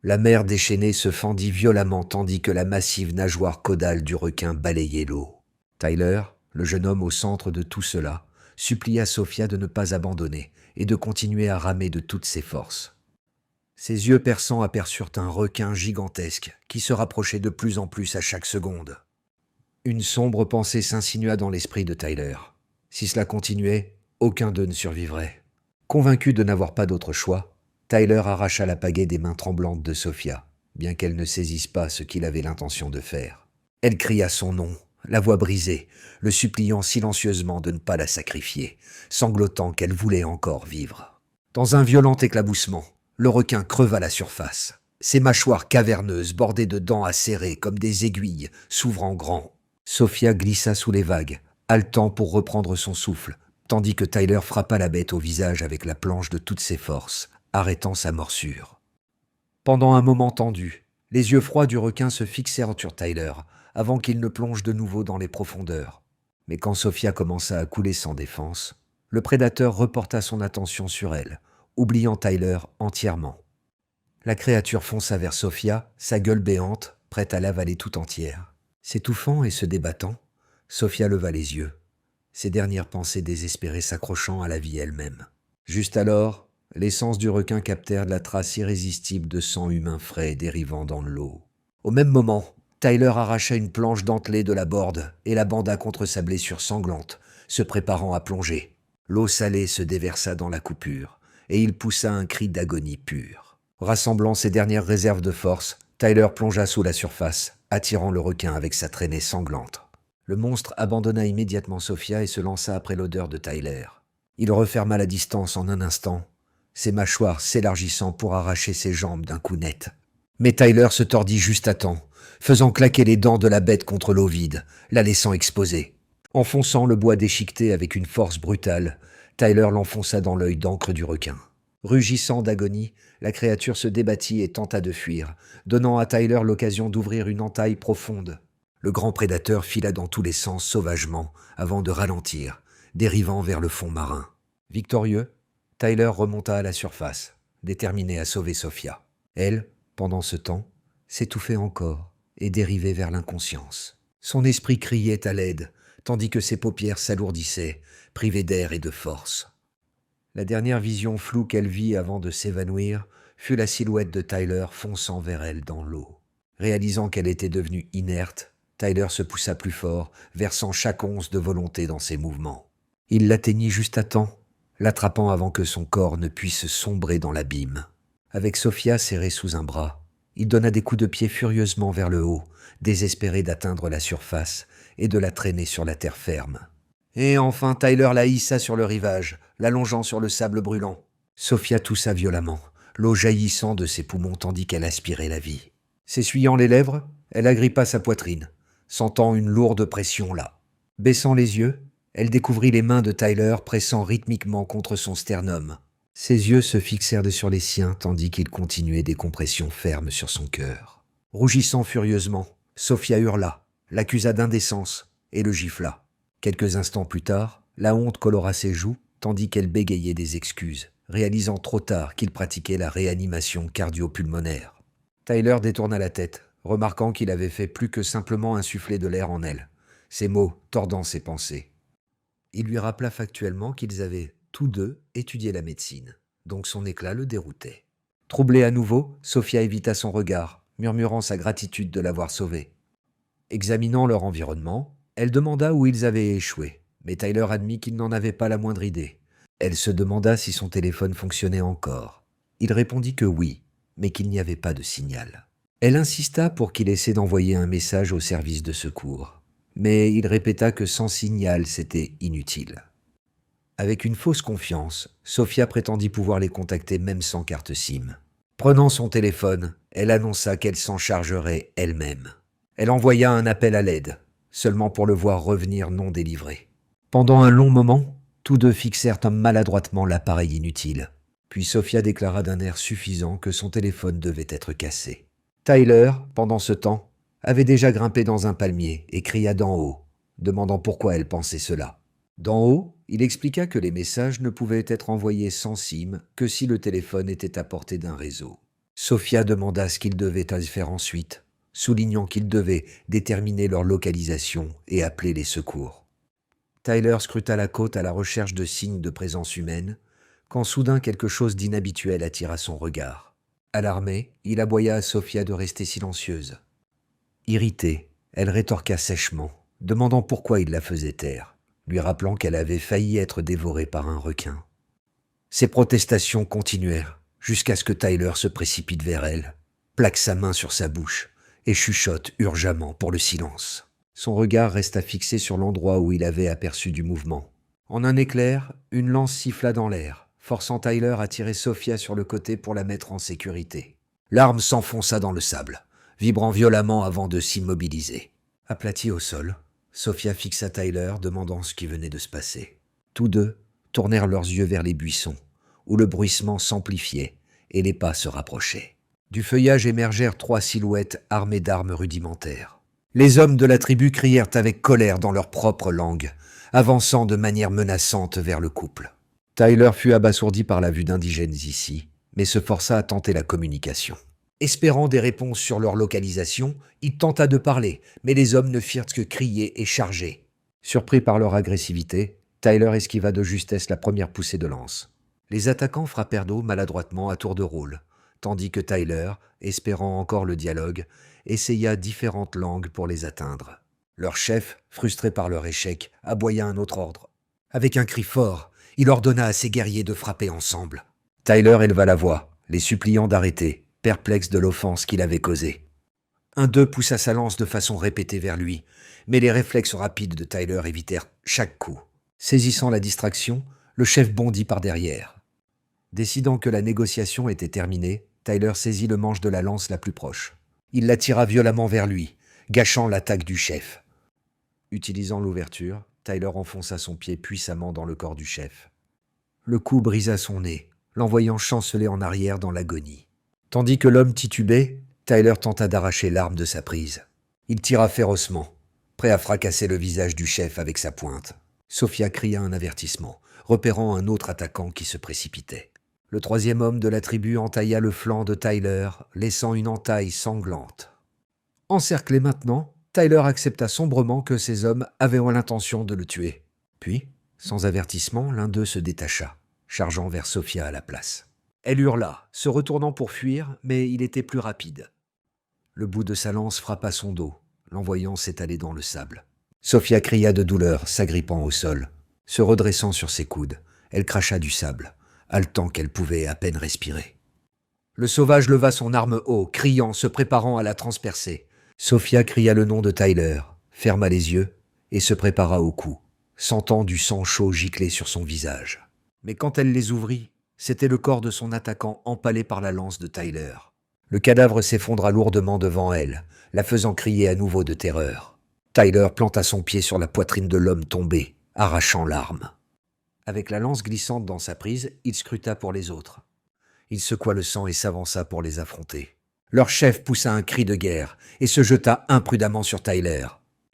La mer déchaînée se fendit violemment tandis que la massive nageoire caudale du requin balayait l'eau. Tyler, le jeune homme au centre de tout cela, supplia Sophia de ne pas abandonner et de continuer à ramer de toutes ses forces. Ses yeux perçants aperçurent un requin gigantesque qui se rapprochait de plus en plus à chaque seconde. Une sombre pensée s'insinua dans l'esprit de Tyler. Si cela continuait, aucun d'eux ne survivrait. Convaincu de n'avoir pas d'autre choix, Tyler arracha la pagaie des mains tremblantes de Sophia, bien qu'elle ne saisisse pas ce qu'il avait l'intention de faire. Elle cria son nom, la voix brisée, le suppliant silencieusement de ne pas la sacrifier, sanglotant qu'elle voulait encore vivre. Dans un violent éclaboussement, le requin creva la surface. Ses mâchoires caverneuses bordées de dents acérées comme des aiguilles s'ouvrant grand. Sophia glissa sous les vagues, haletant pour reprendre son souffle, tandis que Tyler frappa la bête au visage avec la planche de toutes ses forces, arrêtant sa morsure. Pendant un moment tendu, les yeux froids du requin se fixèrent sur Tyler, avant qu'il ne plonge de nouveau dans les profondeurs. Mais quand Sophia commença à couler sans défense, le prédateur reporta son attention sur elle, oubliant Tyler entièrement. La créature fonça vers Sophia, sa gueule béante, prête à l'avaler tout entière. S'étouffant et se débattant, Sophia leva les yeux, ses dernières pensées désespérées s'accrochant à la vie elle-même. Juste alors, les sens du requin captèrent la trace irrésistible de sang humain frais dérivant dans l'eau. Au même moment, Tyler arracha une planche dentelée de la borde et la banda contre sa blessure sanglante, se préparant à plonger. L'eau salée se déversa dans la coupure, et il poussa un cri d'agonie pure. Rassemblant ses dernières réserves de force, Tyler plongea sous la surface, attirant le requin avec sa traînée sanglante. Le monstre abandonna immédiatement Sophia et se lança après l'odeur de Tyler. Il referma la distance en un instant, ses mâchoires s'élargissant pour arracher ses jambes d'un coup net. Mais Tyler se tordit juste à temps, faisant claquer les dents de la bête contre l'eau vide, la laissant exposer. Enfonçant le bois déchiqueté avec une force brutale, Tyler l'enfonça dans l'œil d'encre du requin. Rugissant d'agonie, la créature se débattit et tenta de fuir, donnant à Tyler l'occasion d'ouvrir une entaille profonde. Le grand prédateur fila dans tous les sens sauvagement, avant de ralentir, dérivant vers le fond marin. Victorieux, Tyler remonta à la surface, déterminé à sauver Sophia. Elle, pendant ce temps, s'étouffait encore et dérivait vers l'inconscience. Son esprit criait à l'aide, tandis que ses paupières s'alourdissaient, privées d'air et de force. La dernière vision floue qu'elle vit avant de s'évanouir fut la silhouette de Tyler fonçant vers elle dans l'eau. Réalisant qu'elle était devenue inerte, Tyler se poussa plus fort, versant chaque once de volonté dans ses mouvements. Il l'atteignit juste à temps, l'attrapant avant que son corps ne puisse sombrer dans l'abîme. Avec Sophia serrée sous un bras, il donna des coups de pied furieusement vers le haut, désespéré d'atteindre la surface et de la traîner sur la terre ferme. Et enfin Tyler la hissa sur le rivage, l'allongeant sur le sable brûlant. Sophia toussa violemment, l'eau jaillissant de ses poumons tandis qu'elle aspirait la vie. S'essuyant les lèvres, elle agrippa sa poitrine, sentant une lourde pression là. Baissant les yeux, elle découvrit les mains de Tyler pressant rythmiquement contre son sternum. Ses yeux se fixèrent sur les siens tandis qu'il continuait des compressions fermes sur son cœur. Rougissant furieusement, Sophia hurla, l'accusa d'indécence et le gifla. Quelques instants plus tard, la honte colora ses joues tandis qu'elle bégayait des excuses, réalisant trop tard qu'il pratiquait la réanimation cardio-pulmonaire. Tyler détourna la tête, remarquant qu'il avait fait plus que simplement insuffler de l'air en elle, ses mots tordant ses pensées. Il lui rappela factuellement qu'ils avaient tous deux étudié la médecine, donc son éclat le déroutait. Troublée à nouveau, Sophia évita son regard, murmurant sa gratitude de l'avoir sauvée. Examinant leur environnement, elle demanda où ils avaient échoué, mais Tyler admit qu'il n'en avait pas la moindre idée. Elle se demanda si son téléphone fonctionnait encore. Il répondit que oui, mais qu'il n'y avait pas de signal. Elle insista pour qu'il essaie d'envoyer un message au service de secours, mais il répéta que sans signal, c'était inutile. Avec une fausse confiance, Sophia prétendit pouvoir les contacter même sans carte SIM. Prenant son téléphone, elle annonça qu'elle s'en chargerait elle-même. Elle envoya un appel à l'aide, seulement pour le voir revenir non délivré. Pendant un long moment, tous deux fixèrent maladroitement l'appareil inutile. Puis Sophia déclara d'un air suffisant que son téléphone devait être cassé. Tyler, pendant ce temps, avait déjà grimpé dans un palmier et cria d'en haut, demandant pourquoi elle pensait cela. D'en haut, il expliqua que les messages ne pouvaient être envoyés sans SIM que si le téléphone était à portée d'un réseau. Sophia demanda ce qu'ils devaient faire ensuite, soulignant qu'ils devaient déterminer leur localisation et appeler les secours. Tyler scruta la côte à la recherche de signes de présence humaine, quand soudain quelque chose d'inhabituel attira son regard. Alarmée, il aboya à Sophia de rester silencieuse. Irritée, elle rétorqua sèchement, demandant pourquoi il la faisait taire, lui rappelant qu'elle avait failli être dévorée par un requin. Ses protestations continuèrent, jusqu'à ce que Tyler se précipite vers elle, plaque sa main sur sa bouche et chuchote urgemment pour le silence. Son regard resta fixé sur l'endroit où il avait aperçu du mouvement. En un éclair, une lance siffla dans l'air, forçant Tyler à tirer Sophia sur le côté pour la mettre en sécurité. L'arme s'enfonça dans le sable, vibrant violemment avant de s'immobiliser. Aplatie au sol, Sophia fixa Tyler, demandant ce qui venait de se passer. Tous deux tournèrent leurs yeux vers les buissons, où le bruissement s'amplifiait et les pas se rapprochaient. Du feuillage émergèrent 3 silhouettes armées d'armes rudimentaires. Les hommes de la tribu crièrent avec colère dans leur propre langue, avançant de manière menaçante vers le couple. Tyler fut abasourdi par la vue d'indigènes ici, mais se força à tenter la communication. Espérant des réponses sur leur localisation, il tenta de parler, mais les hommes ne firent que crier et charger. Surpris par leur agressivité, Tyler esquiva de justesse la première poussée de lance. Les attaquants frappèrent d'eau maladroitement à tour de rôle, tandis que Tyler, espérant encore le dialogue, essaya différentes langues pour les atteindre. Leur chef, frustré par leur échec, aboya un autre ordre. Avec un cri fort, il ordonna à ses guerriers de frapper ensemble. Tyler éleva la voix, les suppliant d'arrêter, perplexe de l'offense qu'il avait causée. Un d'eux poussa sa lance de façon répétée vers lui, mais les réflexes rapides de Tyler évitèrent chaque coup. Saisissant la distraction, le chef bondit par derrière. Décidant que la négociation était terminée, Tyler saisit le manche de la lance la plus proche. Il la tira violemment vers lui, gâchant l'attaque du chef. Utilisant l'ouverture, Tyler enfonça son pied puissamment dans le corps du chef. Le coup brisa son nez, l'envoyant chanceler en arrière dans l'agonie. Tandis que l'homme titubait, Tyler tenta d'arracher l'arme de sa prise. Il tira férocement, prêt à fracasser le visage du chef avec sa pointe. Sophia cria un avertissement, repérant un autre attaquant qui se précipitait. Le troisième homme de la tribu entailla le flanc de Tyler, laissant une entaille sanglante. Encerclé maintenant, Tyler accepta sombrement que ces hommes avaient l'intention de le tuer. Puis, sans avertissement, l'un d'eux se détacha, chargeant vers Sophia à la place. Elle hurla, se retournant pour fuir, mais il était plus rapide. Le bout de sa lance frappa son dos, l'envoyant s'étaler dans le sable. Sophia cria de douleur, s'agrippant au sol. Se redressant sur ses coudes, elle cracha du sable, haletant qu'elle pouvait à peine respirer. Le sauvage leva son arme haut, criant, se préparant à la transpercer. Sophia cria le nom de Tyler, ferma les yeux et se prépara au coup, sentant du sang chaud gicler sur son visage. Mais quand elle les ouvrit, c'était le corps de son attaquant empalé par la lance de Tyler. Le cadavre s'effondra lourdement devant elle, la faisant crier à nouveau de terreur. Tyler planta son pied sur la poitrine de l'homme tombé, arrachant l'arme. Avec la lance glissante dans sa prise, il scruta pour les autres. Il secoua le sang et s'avança pour les affronter. Leur chef poussa un cri de guerre et se jeta imprudemment sur Tyler.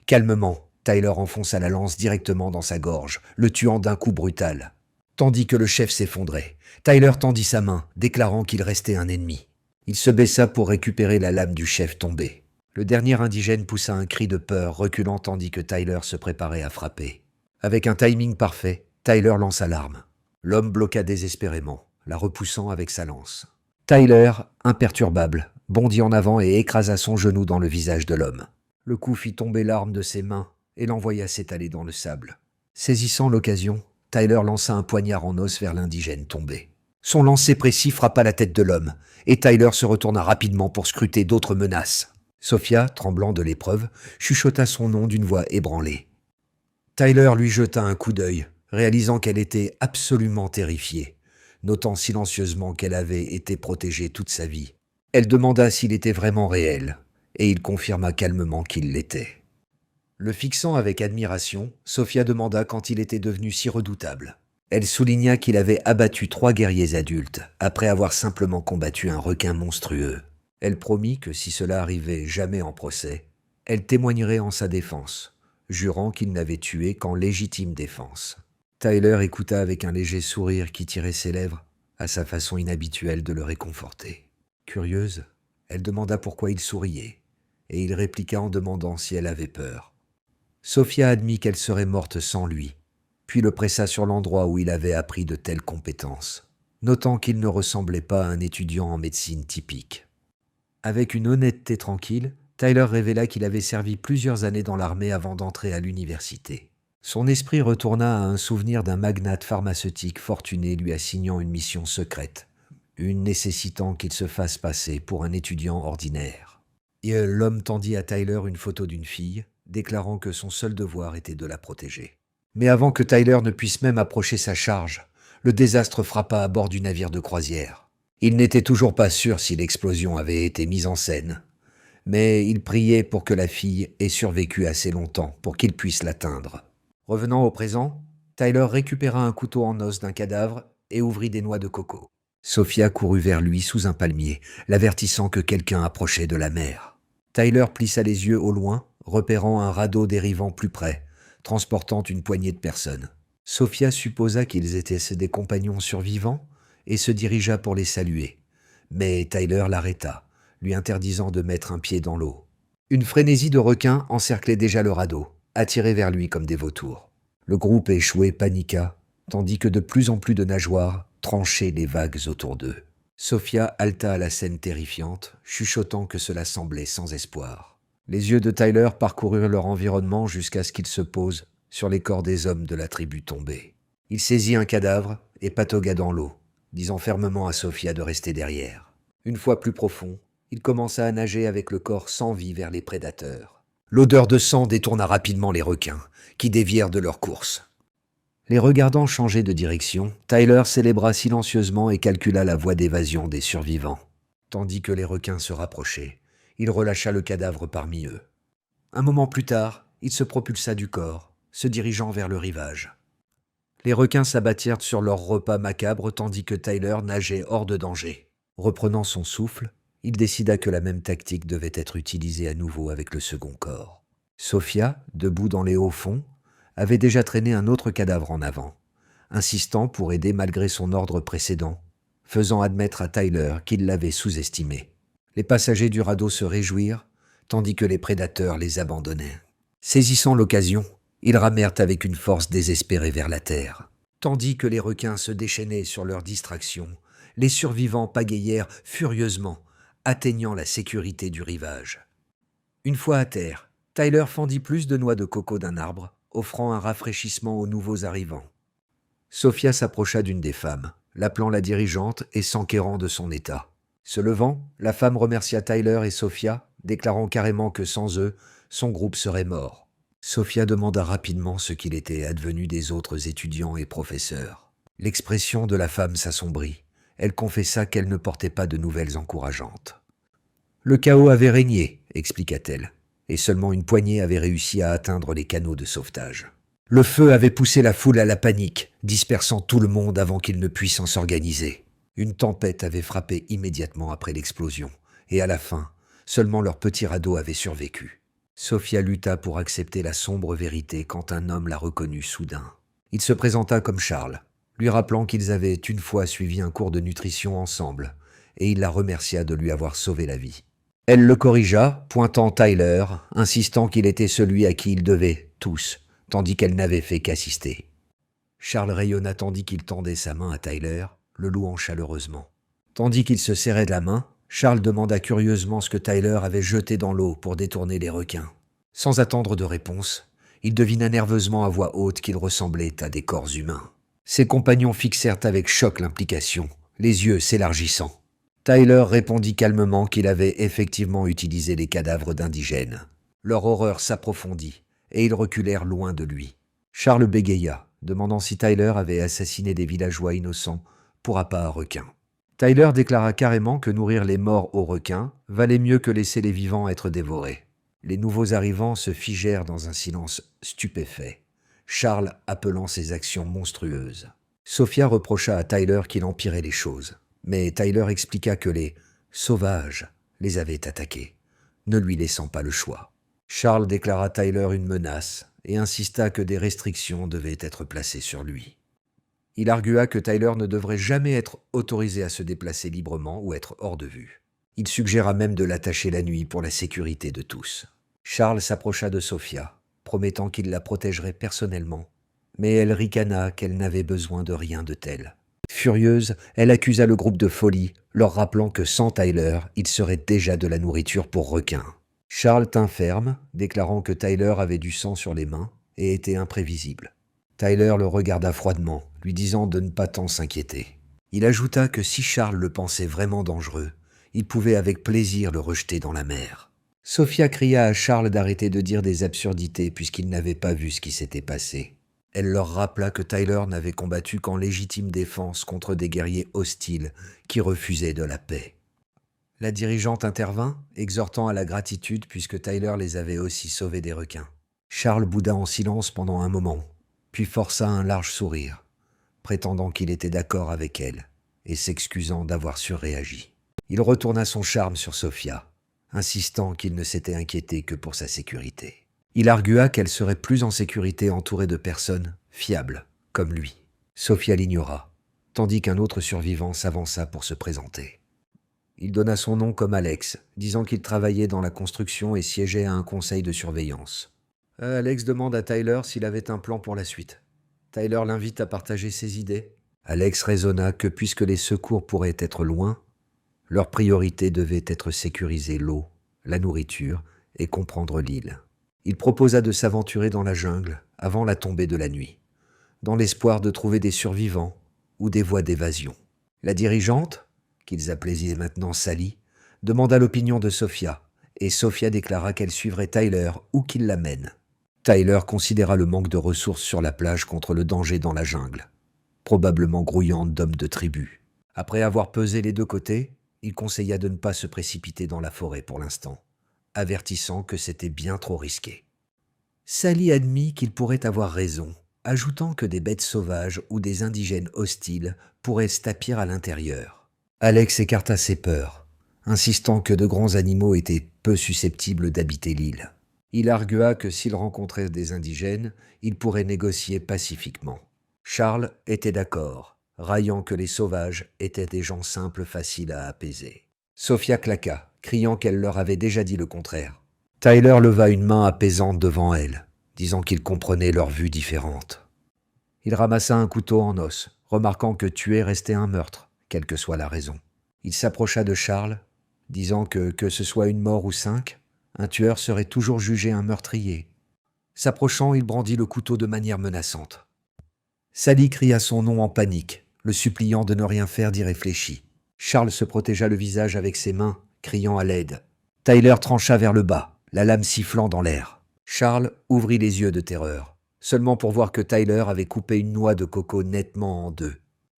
Calmement, Tyler enfonça la lance directement dans sa gorge, le tuant d'un coup brutal. Tandis que le chef s'effondrait, Tyler tendit sa main, déclarant qu'il restait un ennemi. Il se baissa pour récupérer la lame du chef tombé. Le dernier indigène poussa un cri de peur, reculant tandis que Tyler se préparait à frapper. Avec un timing parfait, Tyler lança l'arme. L'homme bloqua désespérément, la repoussant avec sa lance. Tyler, imperturbable, bondit en avant et écrasa son genou dans le visage de l'homme. Le coup fit tomber l'arme de ses mains et l'envoya s'étaler dans le sable. Saisissant l'occasion, Tyler lança un poignard en os vers l'indigène tombé. Son lancer précis frappa la tête de l'homme, et Tyler se retourna rapidement pour scruter d'autres menaces. Sophia, tremblant de l'épreuve, chuchota son nom d'une voix ébranlée. Tyler lui jeta un coup d'œil, réalisant qu'elle était absolument terrifiée, notant silencieusement qu'elle avait été protégée toute sa vie. Elle demanda s'il était vraiment réel, et il confirma calmement qu'il l'était. Le fixant avec admiration, Sophia demanda quand il était devenu si redoutable. Elle souligna qu'il avait abattu 3 guerriers adultes, après avoir simplement combattu un requin monstrueux. Elle promit que si cela arrivait jamais en procès, elle témoignerait en sa défense, jurant qu'il n'avait tué qu'en légitime défense. Tyler écouta avec un léger sourire qui tirait ses lèvres, à sa façon inhabituelle de le réconforter. Curieuse, elle demanda pourquoi il souriait, et il répliqua en demandant si elle avait peur. Sophia admit qu'elle serait morte sans lui, puis le pressa sur l'endroit où il avait appris de telles compétences, notant qu'il ne ressemblait pas à un étudiant en médecine typique. Avec une honnêteté tranquille, Tyler révéla qu'il avait servi plusieurs années dans l'armée avant d'entrer à l'université. Son esprit retourna à un souvenir d'un magnate pharmaceutique fortuné lui assignant une mission secrète, une nécessitant qu'il se fasse passer pour un étudiant ordinaire. Et l'homme tendit à Tyler une photo d'une fille, déclarant que son seul devoir était de la protéger. Mais avant que Tyler ne puisse même approcher sa charge, le désastre frappa à bord du navire de croisière. Il n'était toujours pas sûr si l'explosion avait été mise en scène, mais il priait pour que la fille ait survécu assez longtemps pour qu'il puisse l'atteindre. Revenant au présent, Tyler récupéra un couteau en os d'un cadavre et ouvrit des noix de coco. Sophia courut vers lui sous un palmier, l'avertissant que quelqu'un approchait de la mer. Tyler plissa les yeux au loin, repérant un radeau dérivant plus près, transportant une poignée de personnes. Sophia supposa qu'ils étaient des compagnons survivants et se dirigea pour les saluer. Mais Tyler l'arrêta, lui interdisant de mettre un pied dans l'eau. Une frénésie de requins encerclait déjà le radeau, attirés vers lui comme des vautours. Le groupe échoué paniqua, tandis que de plus en plus de nageoires tranchaient les vagues autour d'eux. Sophia halta à la scène terrifiante, chuchotant que cela semblait sans espoir. Les yeux de Tyler parcoururent leur environnement jusqu'à ce qu'ils se posent sur les corps des hommes de la tribu tombée. Il saisit un cadavre et pataugua dans l'eau, disant fermement à Sophia de rester derrière. Une fois plus profond, il commença à nager avec le corps sans vie vers les prédateurs. L'odeur de sang détourna rapidement les requins, qui dévièrent de leur course. Les regardant changer de direction, Tyler célébra silencieusement et calcula la voie d'évasion des survivants. Tandis que les requins se rapprochaient, il relâcha le cadavre parmi eux. Un moment plus tard, il se propulsa du corps, se dirigeant vers le rivage. Les requins s'abattirent sur leur repas macabre tandis que Tyler nageait hors de danger. Reprenant son souffle, il décida que la même tactique devait être utilisée à nouveau avec le second corps. Sophia, debout dans les hauts fonds, avait déjà traîné un autre cadavre en avant, insistant pour aider malgré son ordre précédent, faisant admettre à Tyler qu'il l'avait sous-estimé. Les passagers du radeau se réjouirent, tandis que les prédateurs les abandonnaient. Saisissant l'occasion, ils ramèrent avec une force désespérée vers la terre. Tandis que les requins se déchaînaient sur leur distraction, les survivants pagayèrent furieusement, atteignant la sécurité du rivage. Une fois à terre, Tyler fendit plus de noix de coco d'un arbre, offrant un rafraîchissement aux nouveaux arrivants. Sophia s'approcha d'une des femmes, l'appelant la dirigeante et s'enquérant de son état. Se levant, la femme remercia Tyler et Sophia, déclarant carrément que sans eux, son groupe serait mort. Sophia demanda rapidement ce qu'il était advenu des autres étudiants et professeurs. L'expression de la femme s'assombrit. Elle confessa qu'elle ne portait pas de nouvelles encourageantes. Le chaos avait régné, expliqua-t-elle, et seulement une poignée avait réussi à atteindre les canaux de sauvetage. Le feu avait poussé la foule à la panique, dispersant tout le monde avant qu'ils ne puissent s'organiser. Une tempête avait frappé immédiatement après l'explosion, et à la fin, seulement leur petit radeau avait survécu. Sophia lutta pour accepter la sombre vérité quand un homme la reconnut soudain. Il se présenta comme Charles, lui rappelant qu'ils avaient une fois suivi un cours de nutrition ensemble, et il la remercia de lui avoir sauvé la vie. Elle le corrigea, pointant Tyler, insistant qu'il était celui à qui ils devaient, tous, tandis qu'elle n'avait fait qu'assister. Charles rayonna tandis qu'il tendait sa main à Tyler, le louant chaleureusement. Tandis qu'il se serrait de la main, Charles demanda curieusement ce que Tyler avait jeté dans l'eau pour détourner les requins. Sans attendre de réponse, il devina nerveusement à voix haute qu'il ressemblait à des corps humains. Ses compagnons fixèrent avec choc l'implication, les yeux s'élargissant. Tyler répondit calmement qu'il avait effectivement utilisé les cadavres d'indigènes. Leur horreur s'approfondit, et ils reculèrent loin de lui. Charles bégaya, demandant si Tyler avait assassiné des villageois innocents pour appât à requins. Tyler déclara carrément que nourrir les morts aux requins valait mieux que laisser les vivants être dévorés. Les nouveaux arrivants se figèrent dans un silence stupéfait, Charles appelant ces actions monstrueuses. Sophia reprocha à Tyler qu'il empirait les choses, mais Tyler expliqua que les « sauvages » les avaient attaqués, ne lui laissant pas le choix. Charles déclara Tyler une menace et insista que des restrictions devaient être placées sur lui. Il argua que Tyler ne devrait jamais être autorisé à se déplacer librement ou être hors de vue. Il suggéra même de l'attacher la nuit pour la sécurité de tous. Charles s'approcha de Sophia, promettant qu'il la protégerait personnellement, mais elle ricana qu'elle n'avait besoin de rien de tel. Furieuse, elle accusa le groupe de folie, leur rappelant que sans Tyler, il serait déjà de la nourriture pour requins. Charles tint ferme, déclarant que Tyler avait du sang sur les mains et était imprévisible. Tyler le regarda froidement, lui disant de ne pas tant s'inquiéter. Il ajouta que si Charles le pensait vraiment dangereux, il pouvait avec plaisir le rejeter dans la mer. Sophia cria à Charles d'arrêter de dire des absurdités puisqu'il n'avait pas vu ce qui s'était passé. Elle leur rappela que Tyler n'avait combattu qu'en légitime défense contre des guerriers hostiles qui refusaient de la paix. La dirigeante intervint, exhortant à la gratitude puisque Tyler les avait aussi sauvés des requins. Charles bouda en silence pendant un moment, puis força un large sourire, prétendant qu'il était d'accord avec elle et s'excusant d'avoir surréagi. Il retourna son charme sur Sophia, insistant qu'il ne s'était inquiété que pour sa sécurité. Il argua qu'elle serait plus en sécurité entourée de personnes fiables, comme lui. Sophia l'ignora, tandis qu'un autre survivant s'avança pour se présenter. Il donna son nom comme Alex, disant qu'il travaillait dans la construction et siégeait à un conseil de surveillance. Alex demande à Tyler s'il avait un plan pour la suite. Tyler l'invite à partager ses idées. Alex raisonna que puisque les secours pourraient être loin, leur priorité devait être sécuriser l'eau, la nourriture et comprendre l'île. Il proposa de s'aventurer dans la jungle avant la tombée de la nuit, dans l'espoir de trouver des survivants ou des voies d'évasion. La dirigeante, qu'ils appelaient maintenant Sally, demanda l'opinion de Sophia, et Sophia déclara qu'elle suivrait Tyler où qu'il l'amène. Tyler considéra le manque de ressources sur la plage contre le danger dans la jungle, probablement grouillante d'hommes de tribu. Après avoir pesé les deux côtés, il conseilla de ne pas se précipiter dans la forêt pour l'instant, avertissant que c'était bien trop risqué. Sally admit qu'il pourrait avoir raison, ajoutant que des bêtes sauvages ou des indigènes hostiles pourraient se tapir à l'intérieur. Alex écarta ses peurs, insistant que de grands animaux étaient peu susceptibles d'habiter l'île. Il argua que s'il rencontrait des indigènes, il pourrait négocier pacifiquement. Charles était d'accord, raillant que les sauvages étaient des gens simples faciles à apaiser. Sophia claqua, criant qu'elle leur avait déjà dit le contraire. Tyler leva une main apaisante devant elle, disant qu'il comprenait leur vue différente. Il ramassa un couteau en os, remarquant que tuer restait un meurtre, quelle que soit la raison. Il s'approcha de Charles, disant que ce soit une mort ou 5, un tueur serait toujours jugé un meurtrier. S'approchant, il brandit le couteau de manière menaçante. Sally cria son nom en panique, le suppliant de ne rien faire d'irréfléchi. Charles se protégea le visage avec ses mains, criant à l'aide. Tyler trancha vers le bas, la lame sifflant dans l'air. Charles ouvrit les yeux de terreur, seulement pour voir que Tyler avait coupé une noix de coco nettement en deux.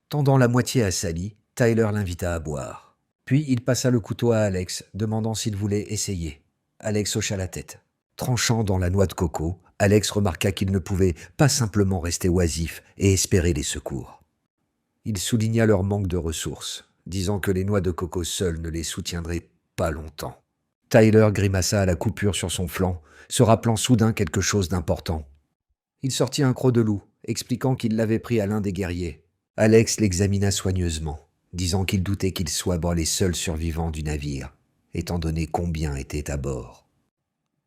Tendant la moitié à Sally, Tyler l'invita à boire. Puis il passa le couteau à Alex, demandant s'il voulait essayer. Alex hocha la tête. Tranchant dans la noix de coco, Alex remarqua qu'il ne pouvait pas simplement rester oisif et espérer les secours. Il souligna leur manque de ressources, disant que les noix de coco seules ne les soutiendraient pas longtemps. Tyler grimaça à la coupure sur son flanc, se rappelant soudain quelque chose d'important. Il sortit un croc de loup, expliquant qu'il l'avait pris à l'un des guerriers. Alex l'examina soigneusement, disant qu'il doutait qu'ils soient les seuls survivants du navire, étant donné combien étaient à bord.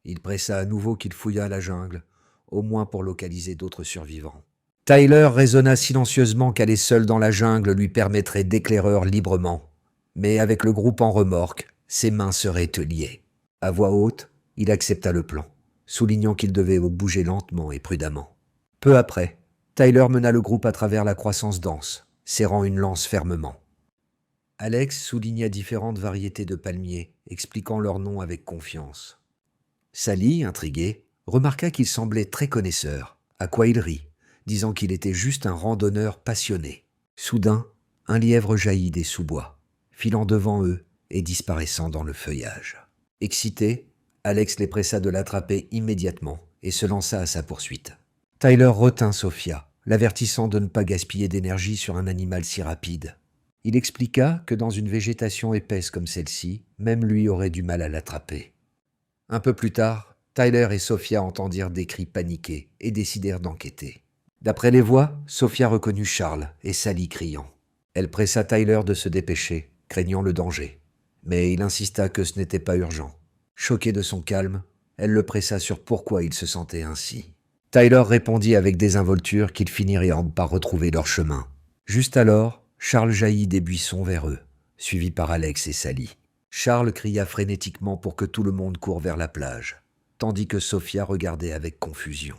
Il pressa à nouveau qu'il fouillât la jungle, au moins pour localiser d'autres survivants. Tyler raisonna silencieusement qu'aller seul dans la jungle lui permettrait d'éclaireur librement, mais avec le groupe en remorque, ses mains seraient liées. À voix haute, il accepta le plan, soulignant qu'il devait bouger lentement et prudemment. Peu après, Tyler mena le groupe à travers la croissance dense, serrant une lance fermement. Alex souligna différentes variétés de palmiers, expliquant leurs noms avec confiance. Sally, intriguée, remarqua qu'il semblait très connaisseur, à quoi il rit, disant qu'il était juste un randonneur passionné. Soudain, un lièvre jaillit des sous-bois, filant devant eux et disparaissant dans le feuillage. Excité, Alex les pressa de l'attraper immédiatement et se lança à sa poursuite. Tyler retint Sophia, l'avertissant de ne pas gaspiller d'énergie sur un animal si rapide. Il expliqua que dans une végétation épaisse comme celle-ci, même lui aurait du mal à l'attraper. Un peu plus tard, Tyler et Sophia entendirent des cris paniqués et décidèrent d'enquêter. D'après les voix, Sophia reconnut Charles et Sally criant. Elle pressa Tyler de se dépêcher, craignant le danger. Mais il insista que ce n'était pas urgent. Choquée de son calme, elle le pressa sur pourquoi il se sentait ainsi. Tyler répondit avec désinvolture qu'ils finiraient par retrouver leur chemin. Juste alors, Charles jaillit des buissons vers eux, suivi par Alex et Sally. Charles cria frénétiquement pour que tout le monde court vers la plage, tandis que Sophia regardait avec confusion.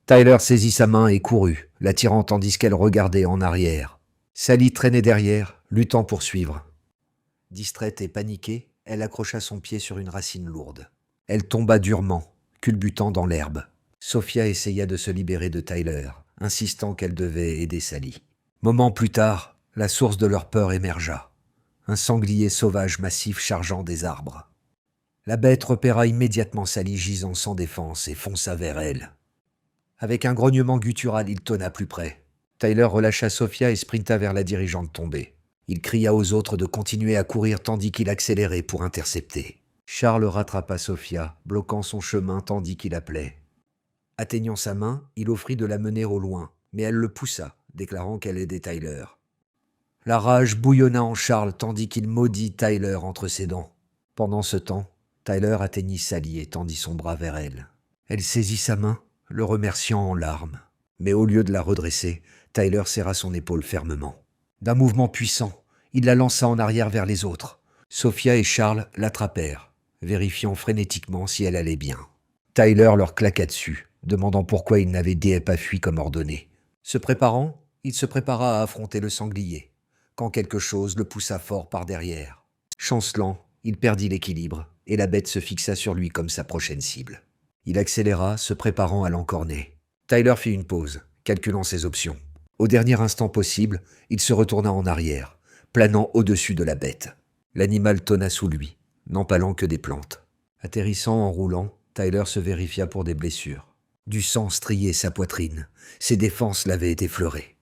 Tyler saisit sa main et courut, l'attirant tandis qu'elle regardait en arrière. Sally traînait derrière, luttant pour suivre. Distraite et paniquée, elle accrocha son pied sur une racine lourde. Elle tomba durement, culbutant dans l'herbe. Sophia essaya de se libérer de Tyler, insistant qu'elle devait aider Sally. Moments plus tard, la source de leur peur émergea. Un sanglier sauvage massif chargeant des arbres. La bête repéra immédiatement Sally gisant sans défense et fonça vers elle. Avec un grognement guttural, il tonna plus près. Tyler relâcha Sophia et sprinta vers la dirigeante tombée. Il cria aux autres de continuer à courir tandis qu'il accélérait pour intercepter. Charles rattrapa Sophia, bloquant son chemin tandis qu'il appelait. Atteignant sa main, il offrit de la mener au loin, mais elle le poussa, déclarant qu'elle aidait Tyler. La rage bouillonna en Charles tandis qu'il maudit Tyler entre ses dents. Pendant ce temps, Tyler atteignit Sally et tendit son bras vers elle. Elle saisit sa main, le remerciant en larmes. Mais au lieu de la redresser, Tyler serra son épaule fermement. D'un mouvement puissant, il la lança en arrière vers les autres. Sophia et Charles l'attrapèrent, vérifiant frénétiquement si elle allait bien. Tyler leur claqua dessus, demandant pourquoi il n'avait pas fui comme ordonné. Se préparant, il se prépara à affronter le sanglier, quand quelque chose le poussa fort par derrière. Chancelant, il perdit l'équilibre, et la bête se fixa sur lui comme sa prochaine cible. Il accéléra, se préparant à l'encorner. Tyler fit une pause, calculant ses options. Au dernier instant possible, il se retourna en arrière, planant au-dessus de la bête. L'animal tonna sous lui, n'empalant que des plantes. Atterrissant en roulant, Tyler se vérifia pour des blessures. Du sang striait sa poitrine, ses défenses l'avaient effleuré.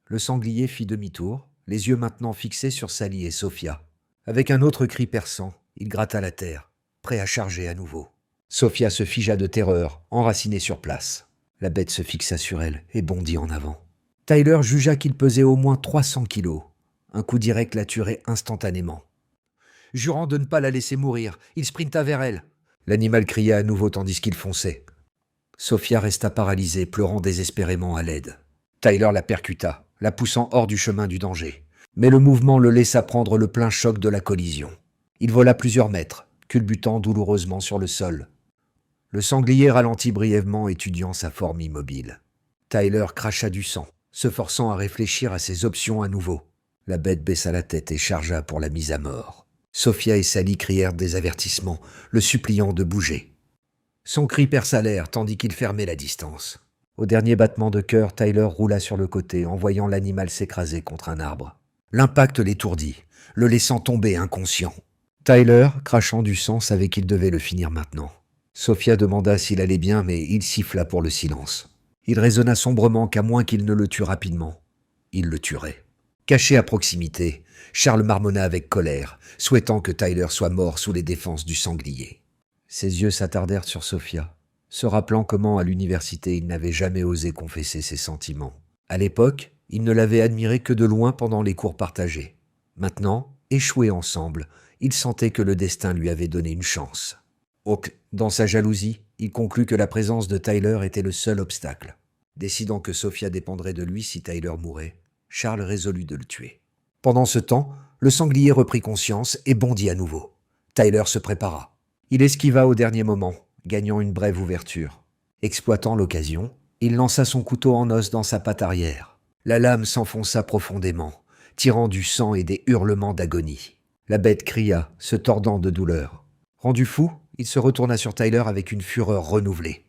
Le sanglier fit demi-tour, les yeux maintenant fixés sur Sally et Sophia. Avec un autre cri perçant, il gratta la terre, prêt à charger à nouveau. Sophia se figea de terreur, enracinée sur place. La bête se fixa sur elle et bondit en avant. Tyler jugea qu'il pesait au moins 300 kilos. Un coup direct la tuerait instantanément. Jurant de ne pas la laisser mourir, il sprinta vers elle. L'animal cria à nouveau tandis qu'il fonçait. Sophia resta paralysée, pleurant désespérément à l'aide. Tyler la percuta, la poussant hors du chemin du danger. Mais le mouvement le laissa prendre le plein choc de la collision. Il vola plusieurs mètres, culbutant douloureusement sur le sol. Le sanglier ralentit brièvement, étudiant sa forme immobile. Tyler cracha du sang, se forçant à réfléchir à ses options à nouveau. La bête baissa la tête et chargea pour la mise à mort. Sophia et Sally crièrent des avertissements, le suppliant de bouger. Son cri perça l'air tandis qu'il fermait la distance. Au dernier battement de cœur, Tyler roula sur le côté en voyant l'animal s'écraser contre un arbre. L'impact l'étourdit, le laissant tomber inconscient. Tyler, crachant du sang, savait qu'il devait le finir maintenant. Sophia demanda s'il allait bien, mais il siffla pour le silence. Il raisonna sombrement qu'à moins qu'il ne le tue rapidement, il le tuerait. Caché à proximité, Charles marmonna avec colère, souhaitant que Tyler soit mort sous les défenses du sanglier. Ses yeux s'attardèrent sur Sophia, se rappelant comment à l'université il n'avait jamais osé confesser ses sentiments. À l'époque, il ne l'avait admirée que de loin pendant les cours partagés. Maintenant, échoués ensemble, il sentait que le destin lui avait donné une chance. Hawk, dans sa jalousie, il conclut que la présence de Tyler était le seul obstacle. Décidant que Sophia dépendrait de lui si Tyler mourait, Charles résolut de le tuer. Pendant ce temps, le sanglier reprit conscience et bondit à nouveau. Tyler se prépara. Il esquiva au dernier moment, gagnant une brève ouverture. Exploitant l'occasion, il lança son couteau en os dans sa patte arrière. La lame s'enfonça profondément, tirant du sang et des hurlements d'agonie. La bête cria, se tordant de douleur. Rendu fou, il se retourna sur Tyler avec une fureur renouvelée.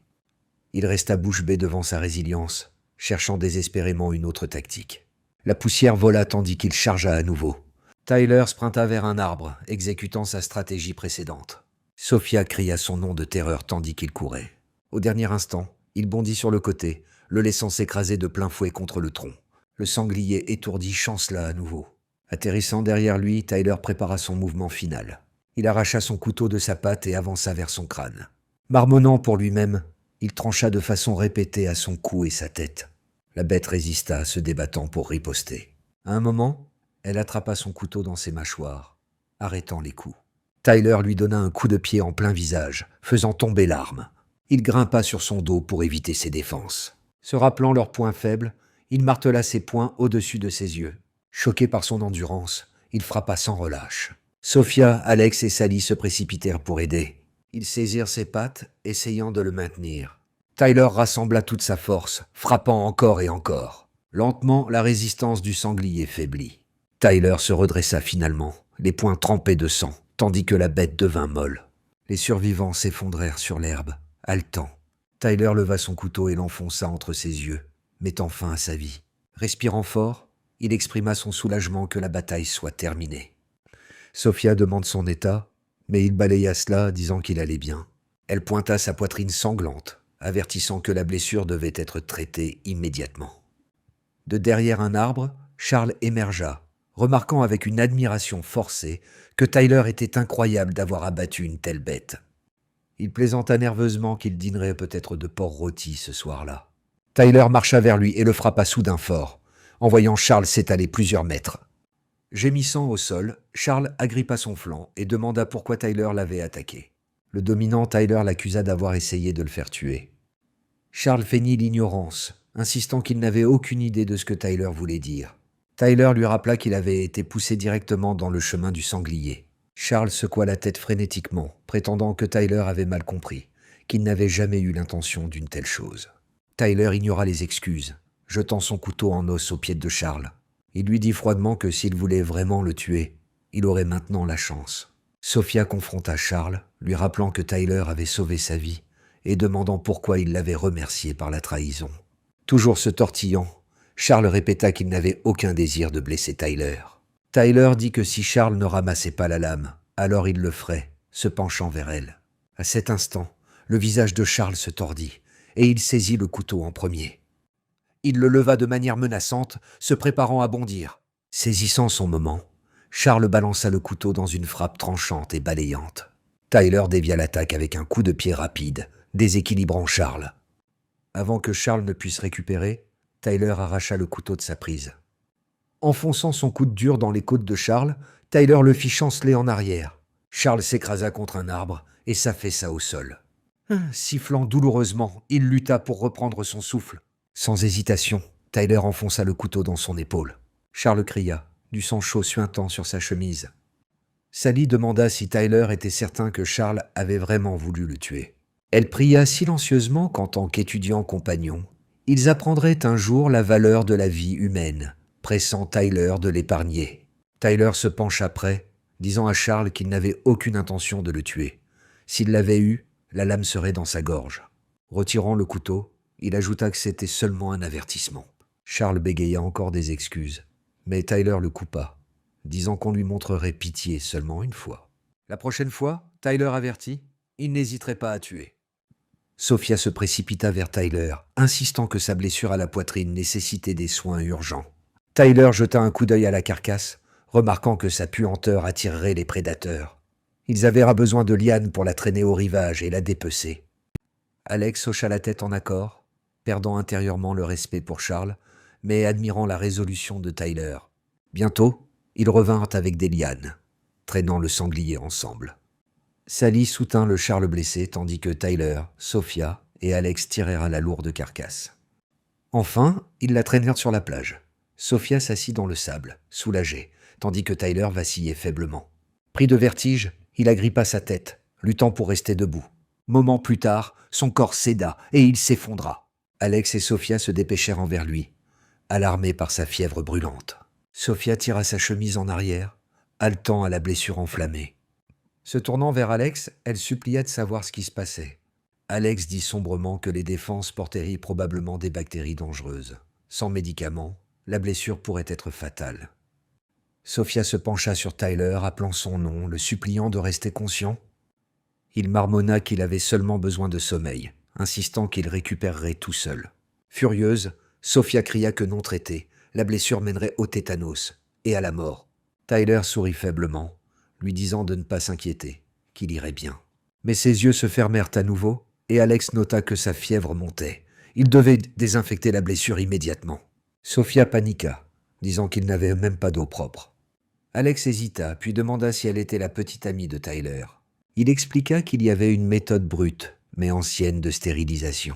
Il resta bouche bée devant sa résilience, cherchant désespérément une autre tactique. La poussière vola tandis qu'il chargea à nouveau. Tyler sprinta vers un arbre, exécutant sa stratégie précédente. Sophia cria son nom de terreur tandis qu'il courait. Au dernier instant, il bondit sur le côté, le laissant s'écraser de plein fouet contre le tronc. Le sanglier étourdi chancela à nouveau. Atterrissant derrière lui, Tyler prépara son mouvement final. Il arracha son couteau de sa patte et avança vers son crâne. Marmonnant pour lui-même, il trancha de façon répétée à son cou et sa tête. La bête résista, se débattant pour riposter. À un moment, elle attrapa son couteau dans ses mâchoires, arrêtant les coups. Tyler lui donna un coup de pied en plein visage, faisant tomber l'arme. Il grimpa sur son dos pour éviter ses défenses. Se rappelant leurs points faibles, il martela ses poings au-dessus de ses yeux. Choqué par son endurance, il frappa sans relâche. Sophia, Alex et Sally se précipitèrent pour aider. Ils saisirent ses pattes, essayant de le maintenir. Tyler rassembla toute sa force, frappant encore et encore. Lentement, la résistance du sanglier faiblit. Tyler se redressa finalement, les poings trempés de sang, tandis que la bête devint molle. Les survivants s'effondrèrent sur l'herbe, haletants. Tyler leva son couteau et l'enfonça entre ses yeux, mettant fin à sa vie. Respirant fort, il exprima son soulagement que la bataille soit terminée. Sophia demande son état, mais il balaya cela, disant qu'il allait bien. Elle pointa sa poitrine sanglante, avertissant que la blessure devait être traitée immédiatement. De derrière un arbre, Charles émergea, remarquant avec une admiration forcée que Tyler était incroyable d'avoir abattu une telle bête. Il plaisanta nerveusement qu'il dînerait peut-être de porc rôti ce soir-là. Tyler marcha vers lui et le frappa soudain fort, en voyant Charles s'étaler plusieurs mètres. Gémissant au sol, Charles agrippa son flanc et demanda pourquoi Tyler l'avait attaqué. Le dominant Tyler l'accusa d'avoir essayé de le faire tuer. Charles feignit l'ignorance, insistant qu'il n'avait aucune idée de ce que Tyler voulait dire. Tyler lui rappela qu'il avait été poussé directement dans le chemin du sanglier. Charles secoua la tête frénétiquement, prétendant que Tyler avait mal compris, qu'il n'avait jamais eu l'intention d'une telle chose. Tyler ignora les excuses, jetant son couteau en os aux pieds de Charles. Il lui dit froidement que s'il voulait vraiment le tuer, il aurait maintenant la chance. Sophia confronta Charles, lui rappelant que Tyler avait sauvé sa vie et demandant pourquoi il l'avait remercié par la trahison. Toujours se tortillant, Charles répéta qu'il n'avait aucun désir de blesser Tyler. Tyler dit que si Charles ne ramassait pas la lame, alors il le ferait, se penchant vers elle. À cet instant, le visage de Charles se tordit et il saisit le couteau en premier. Il le leva de manière menaçante, se préparant à bondir. Saisissant son moment, Charles balança le couteau dans une frappe tranchante et balayante. Tyler dévia l'attaque avec un coup de pied rapide, déséquilibrant Charles. Avant que Charles ne puisse récupérer, Tyler arracha le couteau de sa prise. Enfonçant son coude dur dans les côtes de Charles, Tyler le fit chanceler en arrière. Charles s'écrasa contre un arbre et s'affaissa au sol. Sifflant douloureusement, il lutta pour reprendre son souffle. Sans hésitation, Tyler enfonça le couteau dans son épaule. Charles cria, du sang chaud suintant sur sa chemise. Sally demanda si Tyler était certain que Charles avait vraiment voulu le tuer. Elle pria silencieusement qu'en tant qu'étudiants compagnons, ils apprendraient un jour la valeur de la vie humaine, pressant Tyler de l'épargner. Tyler se pencha près, disant à Charles qu'il n'avait aucune intention de le tuer. S'il l'avait eu, la lame serait dans sa gorge. Retirant le couteau, il ajouta que c'était seulement un avertissement. Charles bégaya encore des excuses, mais Tyler le coupa, disant qu'on lui montrerait pitié seulement une fois. La prochaine fois, Tyler avertit, il n'hésiterait pas à tuer. Sophia se précipita vers Tyler, insistant que sa blessure à la poitrine nécessitait des soins urgents. Tyler jeta un coup d'œil à la carcasse, remarquant que sa puanteur attirerait les prédateurs. Ils avaient besoin de lianes pour la traîner au rivage et la dépecer. Alex hocha la tête en accord, perdant intérieurement le respect pour Charles, mais admirant la résolution de Tyler. Bientôt, ils revinrent avec des lianes, traînant le sanglier ensemble. Sally soutint le Charles blessé tandis que Tyler, Sophia et Alex tirèrent à la lourde carcasse. Enfin, ils la traînèrent sur la plage. Sophia s'assit dans le sable, soulagée, tandis que Tyler vacillait faiblement. Pris de vertige, il agrippa sa tête, luttant pour rester debout. Moment plus tard, son corps céda et il s'effondra. Alex et Sophia se dépêchèrent envers lui, alarmés par sa fièvre brûlante. Sophia tira sa chemise en arrière, haletant à la blessure enflammée. Se tournant vers Alex, elle supplia de savoir ce qui se passait. Alex dit sombrement que les défenses porteraient probablement des bactéries dangereuses. Sans médicaments, la blessure pourrait être fatale. Sophia se pencha sur Tyler, appelant son nom, le suppliant de rester conscient. Il marmonna qu'il avait seulement besoin de sommeil, insistant qu'il récupérerait tout seul. Furieuse, Sophia cria que non traitée, la blessure mènerait au tétanos et à la mort. Tyler sourit faiblement, lui disant de ne pas s'inquiéter, qu'il irait bien. Mais ses yeux se fermèrent à nouveau, et Alex nota que sa fièvre montait. Il devait désinfecter la blessure immédiatement. Sophia paniqua, disant qu'il n'avait même pas d'eau propre. Alex hésita, puis demanda si elle était la petite amie de Tyler. Il expliqua qu'il y avait une méthode brute, mais ancienne de stérilisation.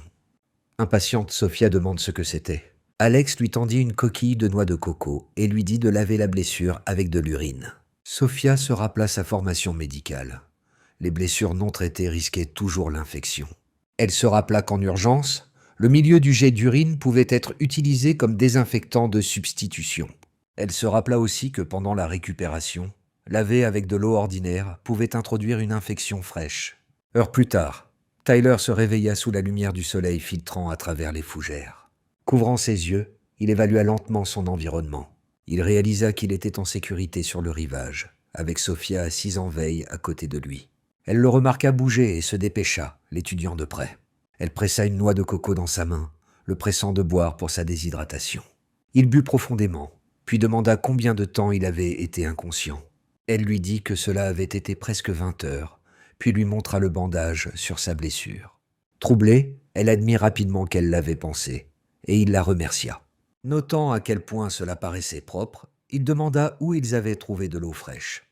Impatiente, Sophia demande ce que c'était. Alex lui tendit une coquille de noix de coco et lui dit de laver la blessure avec de l'urine. Sophia se rappela sa formation médicale. Les blessures non traitées risquaient toujours l'infection. Elle se rappela qu'en urgence, le milieu du jet d'urine pouvait être utilisé comme désinfectant de substitution. Elle se rappela aussi que pendant la récupération, laver avec de l'eau ordinaire pouvait introduire une infection fraîche. Heures plus tard, Tyler se réveilla sous la lumière du soleil filtrant à travers les fougères. Couvrant ses yeux, il évalua lentement son environnement. Il réalisa qu'il était en sécurité sur le rivage, avec Sophia assise en veille à côté de lui. Elle le remarqua bouger et se dépêcha, l'étudiant de près. Elle pressa une noix de coco dans sa main, le pressant de boire pour sa déshydratation. Il but profondément, puis demanda combien de temps il avait été inconscient. Elle lui dit que cela avait été presque 20 heures, puis lui montra le bandage sur sa blessure. Troublée, elle admit rapidement qu'elle l'avait pensé, et il la remercia. Notant à quel point cela paraissait propre, il demanda où ils avaient trouvé de l'eau fraîche.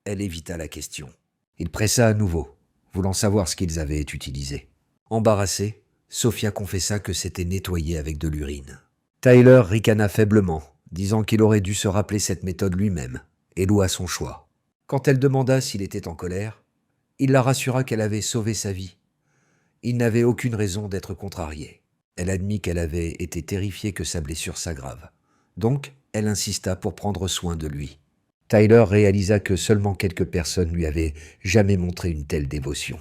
Elle évita la question. Il pressa à nouveau, voulant savoir ce qu'ils avaient utilisé. Embarrassée, Sophia confessa que c'était nettoyé avec de l'urine. Tyler ricana faiblement, disant qu'il aurait dû se rappeler cette méthode lui-même, et loua son choix. Quand elle demanda s'il était en colère, il la rassura qu'elle avait sauvé sa vie. Il n'avait aucune raison d'être contrarié. Elle admit qu'elle avait été terrifiée que sa blessure s'aggrave. Donc, elle insista pour prendre soin de lui. Tyler réalisa que seulement quelques personnes lui avaient jamais montré une telle dévotion.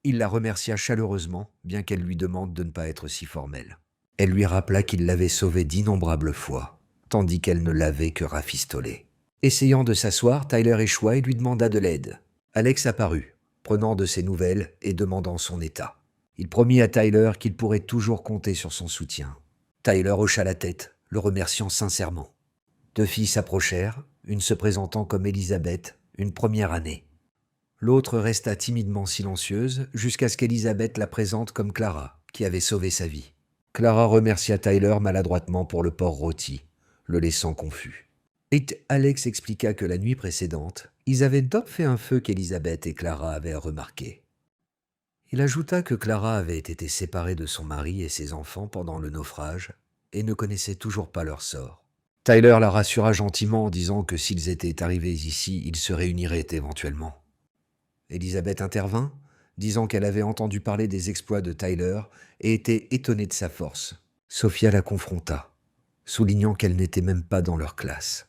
Il la remercia chaleureusement, bien qu'elle lui demande de ne pas être si formelle. Elle lui rappela qu'il l'avait sauvée d'innombrables fois, tandis qu'elle ne l'avait que rafistolée. Essayant de s'asseoir, Tyler échoua et lui demanda de l'aide. Alex apparut, prenant de ses nouvelles et demandant son état. Il promit à Tyler qu'il pourrait toujours compter sur son soutien. Tyler hocha la tête, le remerciant sincèrement. Deux filles s'approchèrent, une se présentant comme Elisabeth, une première année. L'autre resta timidement silencieuse jusqu'à ce qu'Elisabeth la présente comme Clara, qui avait sauvé sa vie. Clara remercia Tyler maladroitement pour le porc rôti, le laissant confus. Et Alex expliqua que la nuit précédente, ils avaient donc fait un feu qu'Elisabeth et Clara avaient remarqué. Il ajouta que Clara avait été séparée de son mari et ses enfants pendant le naufrage et ne connaissait toujours pas leur sort. Tyler la rassura gentiment en disant que s'ils étaient arrivés ici, ils se réuniraient éventuellement. Elisabeth intervint, disant qu'elle avait entendu parler des exploits de Tyler et était étonnée de sa force. Sophia la confronta, soulignant qu'elle n'était même pas dans leur classe,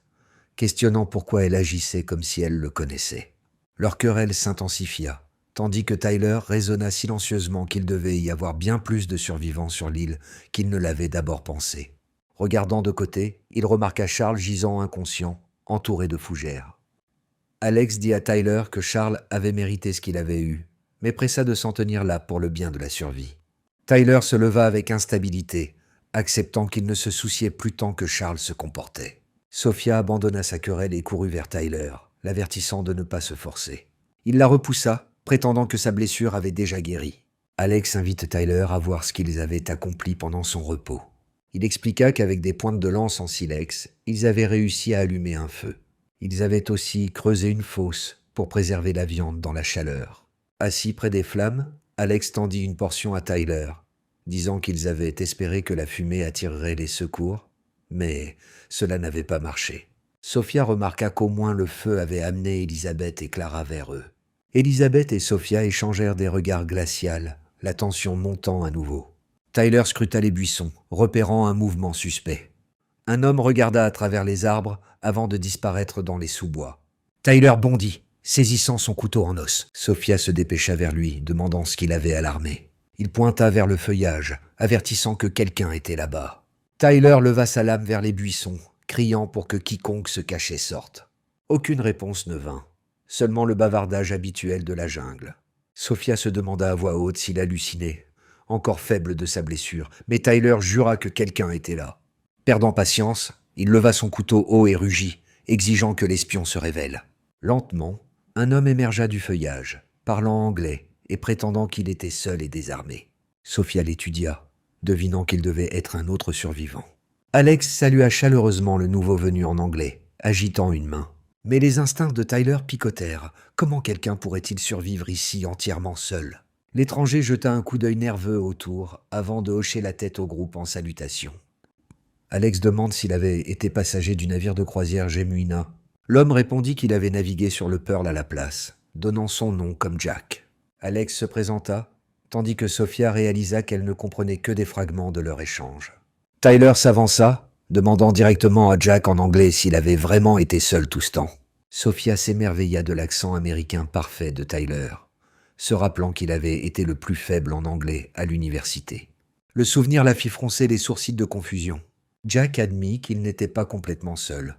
questionnant pourquoi elle agissait comme si elle le connaissait. Leur querelle s'intensifia, tandis que Tyler raisonna silencieusement qu'il devait y avoir bien plus de survivants sur l'île qu'il ne l'avait d'abord pensé. Regardant de côté, il remarqua Charles gisant inconscient, entouré de fougères. Alex dit à Tyler que Charles avait mérité ce qu'il avait eu, mais pressa de s'en tenir là pour le bien de la survie. Tyler se leva avec instabilité, acceptant qu'il ne se souciait plus tant que Charles se comportait. Sophia abandonna sa querelle et courut vers Tyler, l'avertissant de ne pas se forcer. Il la repoussa, prétendant que sa blessure avait déjà guéri. Alex invite Tyler à voir ce qu'ils avaient accompli pendant son repos. Il expliqua qu'avec des pointes de lance en silex, ils avaient réussi à allumer un feu. Ils avaient aussi creusé une fosse pour préserver la viande dans la chaleur. Assis près des flammes, Alex tendit une portion à Tyler, disant qu'ils avaient espéré que la fumée attirerait les secours, mais cela n'avait pas marché. Sophia remarqua qu'au moins le feu avait amené Elisabeth et Clara vers eux. Elisabeth et Sophia échangèrent des regards glacials, la tension montant à nouveau. Tyler scruta les buissons, repérant un mouvement suspect. Un homme regarda à travers les arbres avant de disparaître dans les sous-bois. Tyler bondit, saisissant son couteau en os. Sophia se dépêcha vers lui, demandant ce qu'il avait alarmé. Il pointa vers le feuillage, avertissant que quelqu'un était là-bas. Tyler leva sa lame vers les buissons, criant pour que quiconque se cachait sorte. Aucune réponse ne vint, seulement le bavardage habituel de la jungle. Sophia se demanda à voix haute s'il hallucinait, encore faible de sa blessure, mais Tyler jura que quelqu'un était là. Perdant patience, il leva son couteau haut et rugit, exigeant que l'espion se révèle. Lentement, un homme émergea du feuillage, parlant anglais et prétendant qu'il était seul et désarmé. Sophia l'étudia, devinant qu'il devait être un autre survivant. Alex salua chaleureusement le nouveau venu en anglais, agitant une main. Mais les instincts de Tyler picotèrent. Comment quelqu'un pourrait-il survivre ici entièrement seul? L'étranger jeta un coup d'œil nerveux autour avant de hocher la tête au groupe en salutation. Alex demande s'il avait été passager du navire de croisière Gemuina. L'homme répondit qu'il avait navigué sur le Pearl à la place, donnant son nom comme Jack. Alex se présenta, tandis que Sophia réalisa qu'elle ne comprenait que des fragments de leur échange. Tyler s'avança, demandant directement à Jack en anglais s'il avait vraiment été seul tout ce temps. Sophia s'émerveilla de l'accent américain parfait de Tyler, se rappelant qu'il avait été le plus faible en anglais à l'université. Le souvenir la fit froncer les sourcils de confusion. Jack admit qu'il n'était pas complètement seul.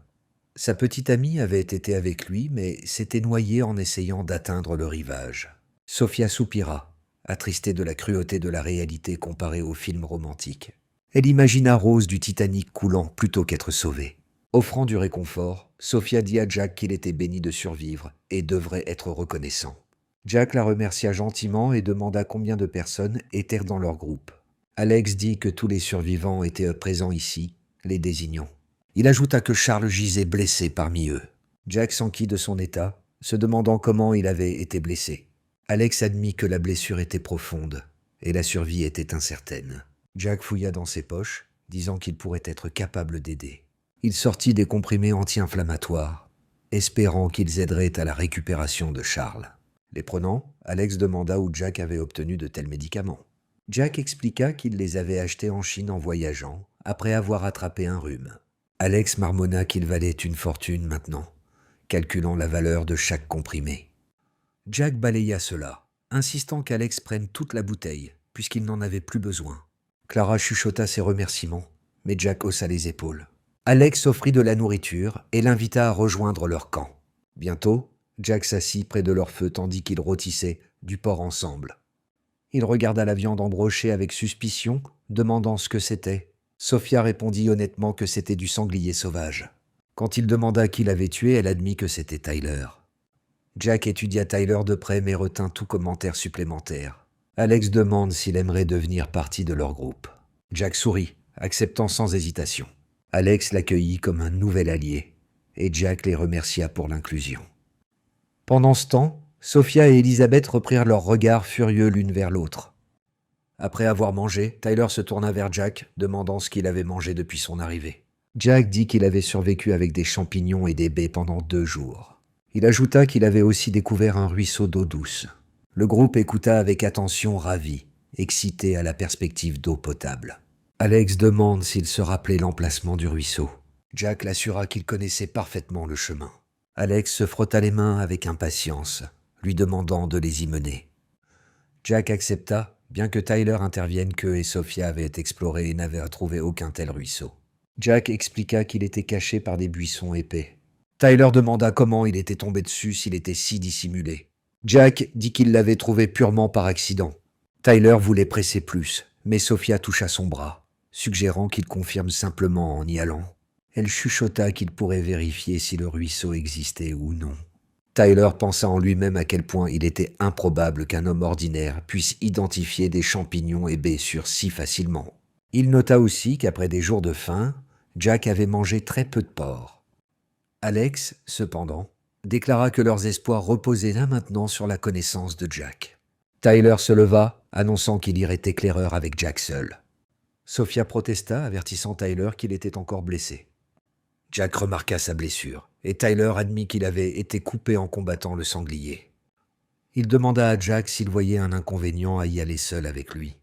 Sa petite amie avait été avec lui, mais s'était noyée en essayant d'atteindre le rivage. Sophia soupira, attristée de la cruauté de la réalité comparée aux films romantiques. Elle imagina Rose du Titanic coulant plutôt qu'être sauvée. Offrant du réconfort, Sophia dit à Jack qu'il était béni de survivre et devrait être reconnaissant. Jack la remercia gentiment et demanda combien de personnes étaient dans leur groupe. Alex dit que tous les survivants étaient présents ici, les désignant. Il ajouta que Charles gisait blessé parmi eux. Jack s'enquit de son état, se demandant comment il avait été blessé. Alex admit que la blessure était profonde et la survie était incertaine. Jack fouilla dans ses poches, disant qu'il pourrait être capable d'aider. Il sortit des comprimés anti-inflammatoires, espérant qu'ils aideraient à la récupération de Charles. Les prenant, Alex demanda où Jack avait obtenu de tels médicaments. Jack expliqua qu'il les avait achetés en Chine en voyageant, après avoir attrapé un rhume. Alex marmonna qu'il valait une fortune maintenant, calculant la valeur de chaque comprimé. Jack balaya cela, insistant qu'Alex prenne toute la bouteille, puisqu'il n'en avait plus besoin. Clara chuchota ses remerciements, mais Jack haussa les épaules. Alex offrit de la nourriture et l'invita à rejoindre leur camp. Bientôt, Jack s'assit près de leur feu tandis qu'ils rôtissaient du porc ensemble. Il regarda la viande embrochée avec suspicion, demandant ce que c'était. Sophia répondit honnêtement que c'était du sanglier sauvage. Quand il demanda qui l'avait tué, elle admit que c'était Tyler. Jack étudia Tyler de près mais retint tout commentaire supplémentaire. Alex demande s'il aimerait devenir partie de leur groupe. Jack sourit, acceptant sans hésitation. Alex l'accueillit comme un nouvel allié, et Jack les remercia pour l'inclusion. Pendant ce temps, Sophia et Elizabeth reprirent leurs regards furieux l'une vers l'autre. Après avoir mangé, Tyler se tourna vers Jack, demandant ce qu'il avait mangé depuis son arrivée. Jack dit qu'il avait survécu avec des champignons et des baies pendant 2 jours. Il ajouta qu'il avait aussi découvert un ruisseau d'eau douce. Le groupe écouta avec attention, ravi, excité à la perspective d'eau potable. Alex demande s'il se rappelait l'emplacement du ruisseau. Jack l'assura qu'il connaissait parfaitement le chemin. Alex se frotta les mains avec impatience, lui demandant de les y mener. Jack accepta, bien que Tyler intervienne qu'eux et Sophia avaient exploré et n'avaient trouvé aucun tel ruisseau. Jack expliqua qu'il était caché par des buissons épais. Tyler demanda comment il était tombé dessus s'il était si dissimulé. Jack dit qu'il l'avait trouvé purement par accident. Tyler voulait presser plus, mais Sophia toucha son bras, suggérant qu'il confirme simplement en y allant. Elle chuchota qu'il pourrait vérifier si le ruisseau existait ou non. Tyler pensa en lui-même à quel point il était improbable qu'un homme ordinaire puisse identifier des champignons et baies si facilement. Il nota aussi qu'après des jours de faim, Jack avait mangé très peu de porc. Alex, cependant, déclara que leurs espoirs reposaient là maintenant sur la connaissance de Jack. Tyler se leva, annonçant qu'il irait éclaireur avec Jack seul. Sophia protesta, avertissant Tyler qu'il était encore blessé. Jack remarqua sa blessure, et Tyler admit qu'il avait été coupé en combattant le sanglier. Il demanda à Jack s'il voyait un inconvénient à y aller seul avec lui.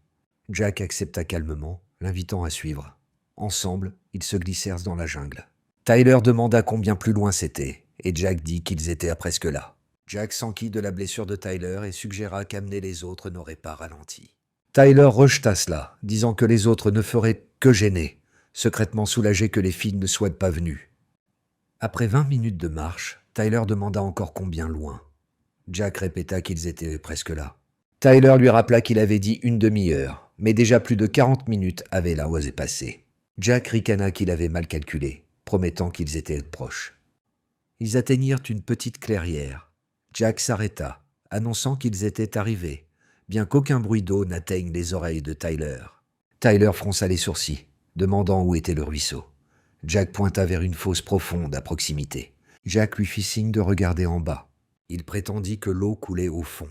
Jack accepta calmement, l'invitant à suivre. Ensemble, ils se glissèrent dans la jungle. Tyler demanda combien plus loin c'était, et Jack dit qu'ils étaient à presque là. Jack s'enquit de la blessure de Tyler et suggéra qu'amener les autres n'aurait pas ralenti. Tyler rejeta cela, disant que les autres ne feraient que gêner, secrètement soulagé que les filles ne soient pas venues. Après 20 minutes de marche, Tyler demanda encore combien loin. Jack répéta qu'ils étaient presque là. Tyler lui rappela qu'il avait dit une demi-heure, mais déjà plus de 40 minutes avaient là osé passer. Jack ricana qu'il avait mal calculé, promettant qu'ils étaient proches. Ils atteignirent une petite clairière. Jack s'arrêta, annonçant qu'ils étaient arrivés, bien qu'aucun bruit d'eau n'atteigne les oreilles de Tyler. Tyler fronça les sourcils, demandant où était le ruisseau. Jack pointa vers une fosse profonde à proximité, Jack lui fit signe de regarder en bas. Il prétendit que l'eau coulait au fond,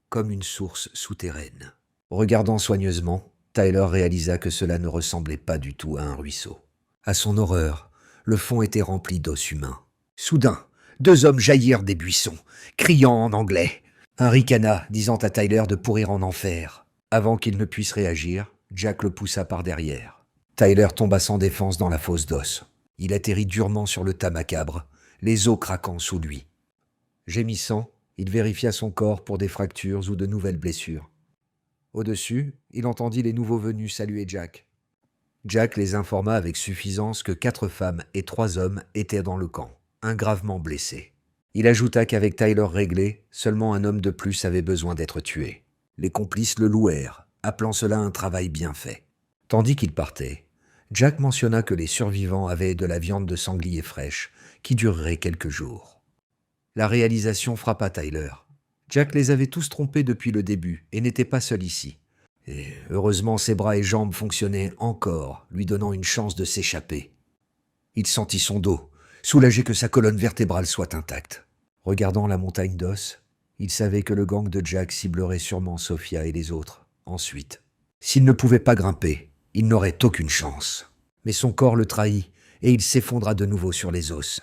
comme une source souterraine. Regardant soigneusement, Tyler réalisa que cela ne ressemblait pas du tout à un ruisseau. À son horreur, le fond était rempli d'os humains. Soudain, 2 hommes jaillirent des buissons, criant en anglais. Un ricana, disant à Tyler de pourrir en enfer. Avant qu'il ne puisse réagir, Jack le poussa par derrière. Tyler tomba sans défense dans la fosse d'os. Il atterrit durement sur le tas macabre, les os craquant sous lui. Gémissant, il vérifia son corps pour des fractures ou de nouvelles blessures. Au-dessus, il entendit les nouveaux venus saluer Jack. Jack les informa avec suffisance que 4 femmes et 3 hommes étaient dans le camp, gravement blessés. Il ajouta qu'avec Tyler réglé, seulement un homme de plus avait besoin d'être tué. Les complices le louèrent, appelant cela un travail bien fait. Tandis qu'il partait, Jack mentionna que les survivants avaient de la viande de sanglier fraîche, qui durerait quelques jours. La réalisation frappa Tyler. Jack les avait tous trompés depuis le début et n'était pas seul ici. Et heureusement, ses bras et jambes fonctionnaient encore, lui donnant une chance de s'échapper. Il sentit son dos, soulagé que sa colonne vertébrale soit intacte. Regardant la montagne d'os, il savait que le gang de Jack ciblerait sûrement Sophia et les autres, ensuite. S'il ne pouvait pas grimper, il n'aurait aucune chance. Mais son corps le trahit, et il s'effondra de nouveau sur les os.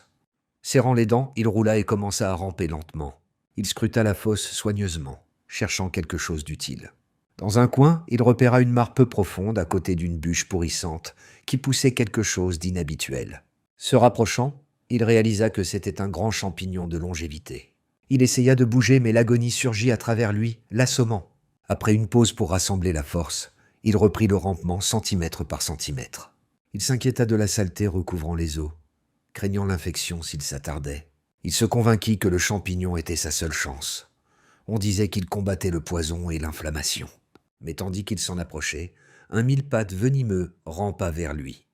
Serrant les dents, il roula et commença à ramper lentement. Il scruta la fosse soigneusement, cherchant quelque chose d'utile. Dans un coin, il repéra une mare peu profonde à côté d'une bûche pourrissante qui poussait quelque chose d'inhabituel. Se rapprochant, il réalisa que c'était un grand champignon de longévité. Il essaya de bouger, mais l'agonie surgit à travers lui, l'assommant. Après une pause pour rassembler la force, il reprit le rampement centimètre par centimètre. Il s'inquiéta de la saleté recouvrant les os, craignant l'infection s'il s'attardait. Il se convainquit que le champignon était sa seule chance. On disait qu'il combattait le poison et l'inflammation. Mais tandis qu'il s'en approchait, un mille-pattes venimeux rampa vers lui.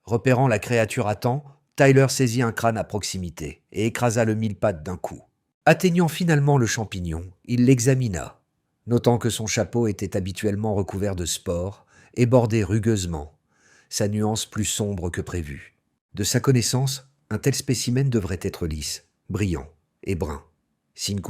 Repérant la créature à temps, Tyler saisit un crâne à proximité et écrasa le mille-pattes d'un coup. Atteignant finalement le champignon, il l'examina, notant que son chapeau était habituellement recouvert de spores et bordé rugueusement, sa nuance plus sombre que prévu. De sa connaissance, un tel spécimen devrait être lisse, brillant et brun, signe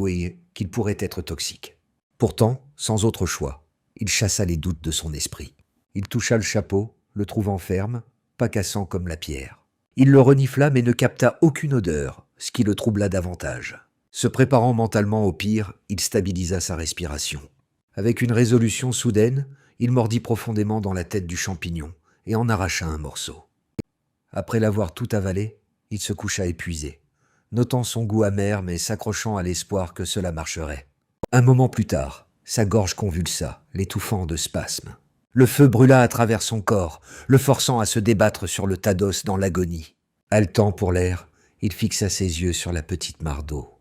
qu'il pourrait être toxique. Pourtant, sans autre choix, il chassa les doutes de son esprit. Il toucha le chapeau, le trouvant ferme, pas cassant comme la pierre. Il le renifla mais ne capta aucune odeur, ce qui le troubla davantage. Se préparant mentalement au pire, il stabilisa sa respiration. Avec une résolution soudaine, il mordit profondément dans la tête du champignon et en arracha un morceau. Après l'avoir tout avalé, il se coucha épuisé, notant son goût amer mais s'accrochant à l'espoir que cela marcherait. Un moment plus tard, sa gorge convulsa, l'étouffant de spasmes. Le feu brûla à travers son corps, le forçant à se débattre sur le tas d'os dans l'agonie. Haletant pour l'air, il fixa ses yeux sur la petite mare d'eau.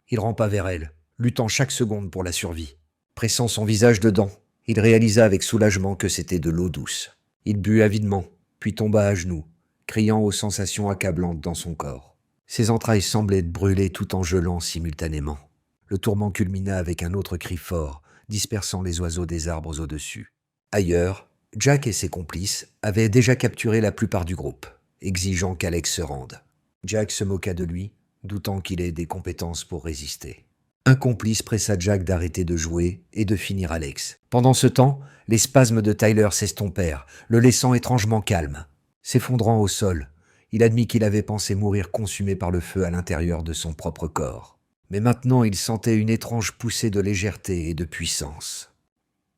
Il rampa vers elle, luttant chaque seconde pour la survie. Pressant son visage dedans, il réalisa avec soulagement que c'était de l'eau douce. Il but avidement, puis tomba à genoux, criant aux sensations accablantes dans son corps. Ses entrailles semblaient brûler tout en gelant simultanément. Le tourment culmina avec un autre cri fort, dispersant les oiseaux des arbres au-dessus. Ailleurs, Jack et ses complices avaient déjà capturé la plupart du groupe, exigeant qu'Alex se rende. Jack se moqua de lui, doutant qu'il ait des compétences pour résister. Un complice pressa Jack d'arrêter de jouer et de finir Alex. Pendant ce temps, les spasmes de Tyler s'estompèrent, le laissant étrangement calme. S'effondrant au sol, il admit qu'il avait pensé mourir consumé par le feu à l'intérieur de son propre corps. Mais maintenant il sentait une étrange poussée de légèreté et de puissance.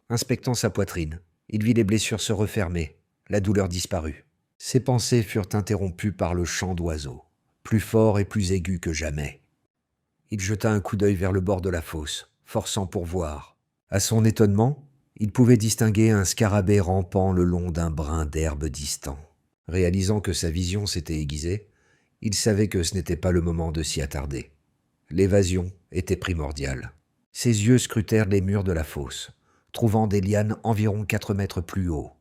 Inspectant sa poitrine, il vit les blessures se refermer, la douleur disparut. Ses pensées furent interrompues par le chant d'oiseaux, plus fort et plus aigu que jamais. Il jeta un coup d'œil vers le bord de la fosse, forçant pour voir. À son étonnement, il pouvait distinguer un scarabée rampant le long d'un brin d'herbe distant. Réalisant que sa vision s'était aiguisée, il savait que ce n'était pas le moment de s'y attarder. L'évasion était primordiale. Ses yeux scrutèrent les murs de la fosse, trouvant des lianes environ 4 mètres plus haut,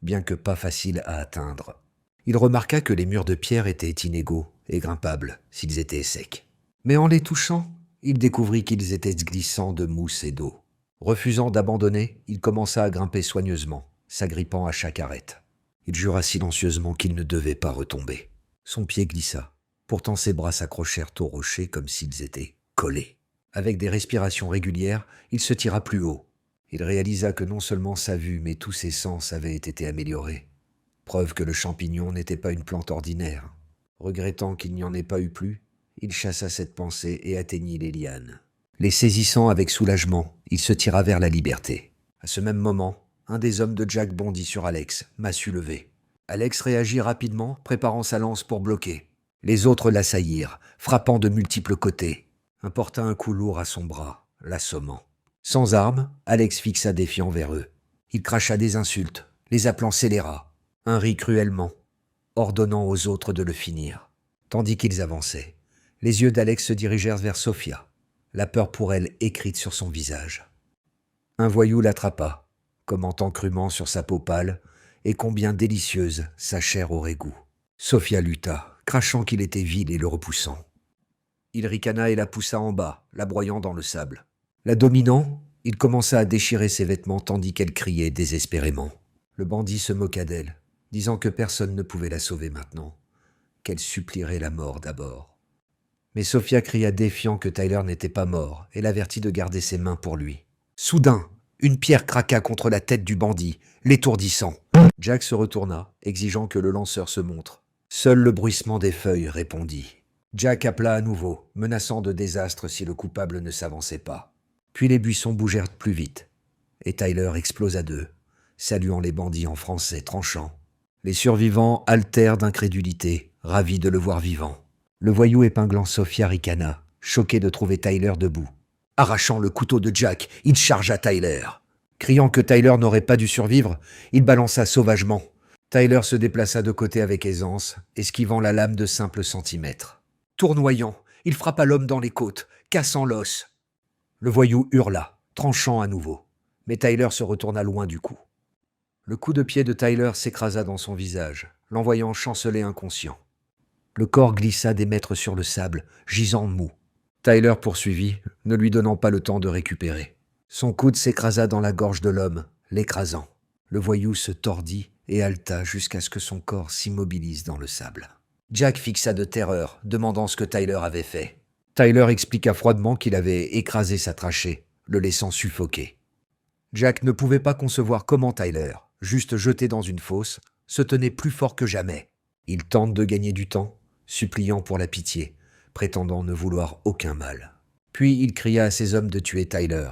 bien que pas faciles à atteindre. Il remarqua que les murs de pierre étaient inégaux et grimpables s'ils étaient secs. Mais en les touchant, il découvrit qu'ils étaient glissants de mousse et d'eau. Refusant d'abandonner, il commença à grimper soigneusement, s'agrippant à chaque arête. Il jura silencieusement qu'il ne devait pas retomber. Son pied glissa, Pourtant ses bras s'accrochèrent au rocher comme s'ils étaient collés. Avec des respirations régulières, il se tira plus haut. Il réalisa que non seulement sa vue, mais tous ses sens avaient été améliorés. Preuve que le champignon n'était pas une plante ordinaire. Regrettant qu'il n'y en ait pas eu plus, il chassa cette pensée et atteignit les lianes. Les saisissant avec soulagement, il se tira vers la liberté. À ce même moment, un des hommes de Jack bondit sur Alex, massue levée. Alex réagit rapidement, préparant sa lance pour bloquer. Les autres l'assaillirent, frappant de multiples côtés. Porta un coup lourd à son bras, l'assommant. Sans armes, Alex fixa défiant vers eux. Il cracha des insultes, les appelant scélérats, un rit cruellement, ordonnant aux autres de le finir. Tandis qu'ils avançaient, les yeux d'Alex se dirigèrent vers Sophia, la peur pour elle écrite sur son visage. Un voyou l'attrapa, commentant crûment sur sa peau pâle, et combien délicieuse sa chair aurait goût. Sophia lutta, crachant qu'il était vil et le repoussant. Il ricana et la poussa en bas, la broyant dans le sable. La dominant, il commença à déchirer ses vêtements tandis qu'elle criait désespérément. Le bandit se moqua d'elle, disant que personne ne pouvait la sauver maintenant, qu'elle supplierait la mort d'abord. Mais Sophia cria défiant que Tyler n'était pas mort et l'avertit de garder ses mains pour lui. Soudain, une pierre craqua contre la tête du bandit, l'étourdissant. Jack se retourna, exigeant que le lanceur se montre. Seul le bruissement des feuilles répondit. Jack appela à nouveau, menaçant de désastre si le coupable ne s'avançait pas. Puis les buissons bougèrent plus vite, et Tyler explosa d'eux, saluant les bandits en français tranchant. Les survivants haltèrent d'incrédulité, ravis de le voir vivant. Le voyou épinglant Sophia ricana, choqué de trouver Tyler debout. Arrachant le couteau de Jack, il chargea Tyler. Criant que Tyler n'aurait pas dû survivre, il balança sauvagement. Tyler se déplaça de côté avec aisance, esquivant la lame de simples centimètres. Tournoyant, il frappa l'homme dans les côtes, cassant l'os. Le voyou hurla, tranchant à nouveau, mais Tyler se retourna loin du coup. Le coup de pied de Tyler s'écrasa dans son visage, l'envoyant chanceler inconscient. Le corps glissa des mètres sur le sable, gisant mou. Tyler poursuivit, ne lui donnant pas le temps de récupérer. Son coude s'écrasa dans la gorge de l'homme, l'écrasant. Le voyou se tordit et haleta jusqu'à ce que son corps s'immobilise dans le sable. Jack fixa de terreur, demandant ce que Tyler avait fait. Tyler expliqua froidement qu'il avait écrasé sa trachée, le laissant suffoquer. Jack ne pouvait pas concevoir comment Tyler, juste jeté dans une fosse, se tenait plus fort que jamais. Il tente de gagner du temps, suppliant pour la pitié, prétendant ne vouloir aucun mal. Puis il cria à ses hommes de tuer Tyler.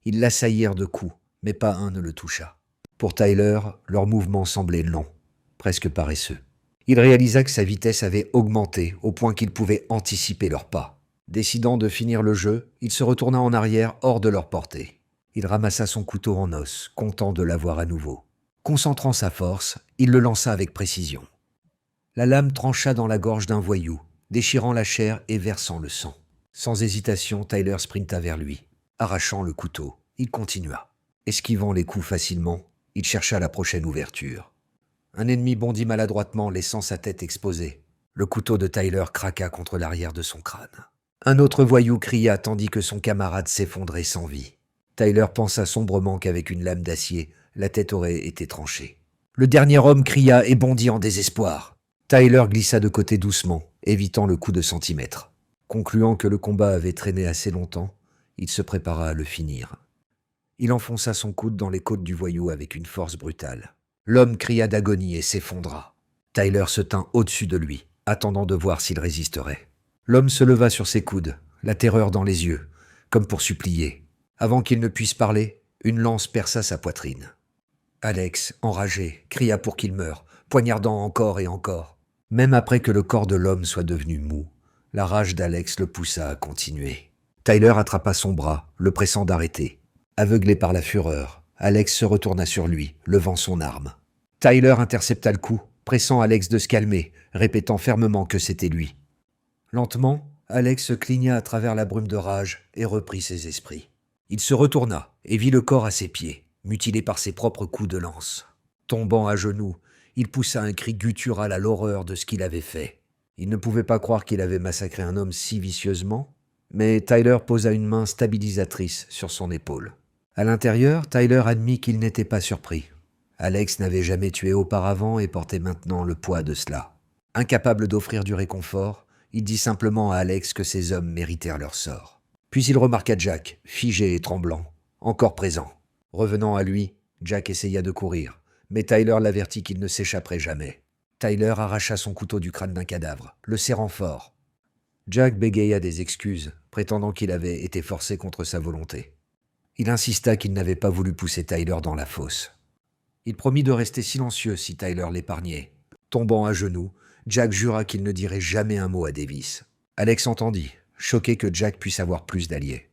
Ils l'assaillirent de coups, mais pas un ne le toucha. Pour Tyler, leur mouvement semblait lent, presque paresseux. Il réalisa que sa vitesse avait augmenté au point qu'il pouvait anticiper leurs pas. Décidant de finir le jeu, il se retourna en arrière hors de leur portée. Il ramassa son couteau en os, content de l'avoir à nouveau. Concentrant sa force, il le lança avec précision. La lame trancha dans la gorge d'un voyou, déchirant la chair et versant le sang. Sans hésitation, Tyler sprinta vers lui. Arrachant le couteau, il continua. Esquivant les coups facilement, il chercha la prochaine ouverture. Un ennemi bondit maladroitement, laissant sa tête exposée. Le couteau de Tyler craqua contre l'arrière de son crâne. Un autre voyou cria tandis que son camarade s'effondrait sans vie. Tyler pensa sombrement qu'avec une lame d'acier, la tête aurait été tranchée. Le dernier homme cria et bondit en désespoir. Tyler glissa de côté doucement, évitant le coup de centimètre. Concluant que le combat avait traîné assez longtemps, il se prépara à le finir. Il enfonça son coude dans les côtes du voyou avec une force brutale. L'homme cria d'agonie et s'effondra. Tyler se tint au-dessus de lui, attendant de voir s'il résisterait. L'homme se leva sur ses coudes, la terreur dans les yeux, comme pour supplier. Avant qu'il ne puisse parler, une lance perça sa poitrine. Alex, enragé, cria pour qu'il meure, poignardant encore et encore. Même après que le corps de l'homme soit devenu mou, la rage d'Alex le poussa à continuer. Tyler attrapa son bras, le pressant d'arrêter. Aveuglé par la fureur, Alex se retourna sur lui, levant son arme. Tyler intercepta le coup, pressant Alex de se calmer, répétant fermement que c'était lui. Lentement, Alex se cligna à travers la brume de rage et reprit ses esprits. Il se retourna et vit le corps à ses pieds, mutilé par ses propres coups de lance. Tombant à genoux, il poussa un cri guttural à l'horreur de ce qu'il avait fait. Il ne pouvait pas croire qu'il avait massacré un homme si vicieusement, mais Tyler posa une main stabilisatrice sur son épaule. À l'intérieur, Tyler admit qu'il n'était pas surpris. Alex n'avait jamais tué auparavant et portait maintenant le poids de cela. Incapable d'offrir du réconfort, Il dit simplement à Alex que ces hommes méritèrent leur sort. Puis il remarqua Jack, figé et tremblant, encore présent. Revenant à lui, Jack essaya de courir, mais Tyler l'avertit qu'il ne s'échapperait jamais. Tyler arracha son couteau du crâne d'un cadavre, le serrant fort. Jack bégaya des excuses, prétendant qu'il avait été forcé contre sa volonté. Il insista qu'il n'avait pas voulu pousser Tyler dans la fosse. Il promit de rester silencieux si Tyler l'épargnait. Tombant à genoux, Jack jura qu'il ne dirait jamais un mot à Davis. Alex entendit, choqué que Jack puisse avoir plus d'alliés.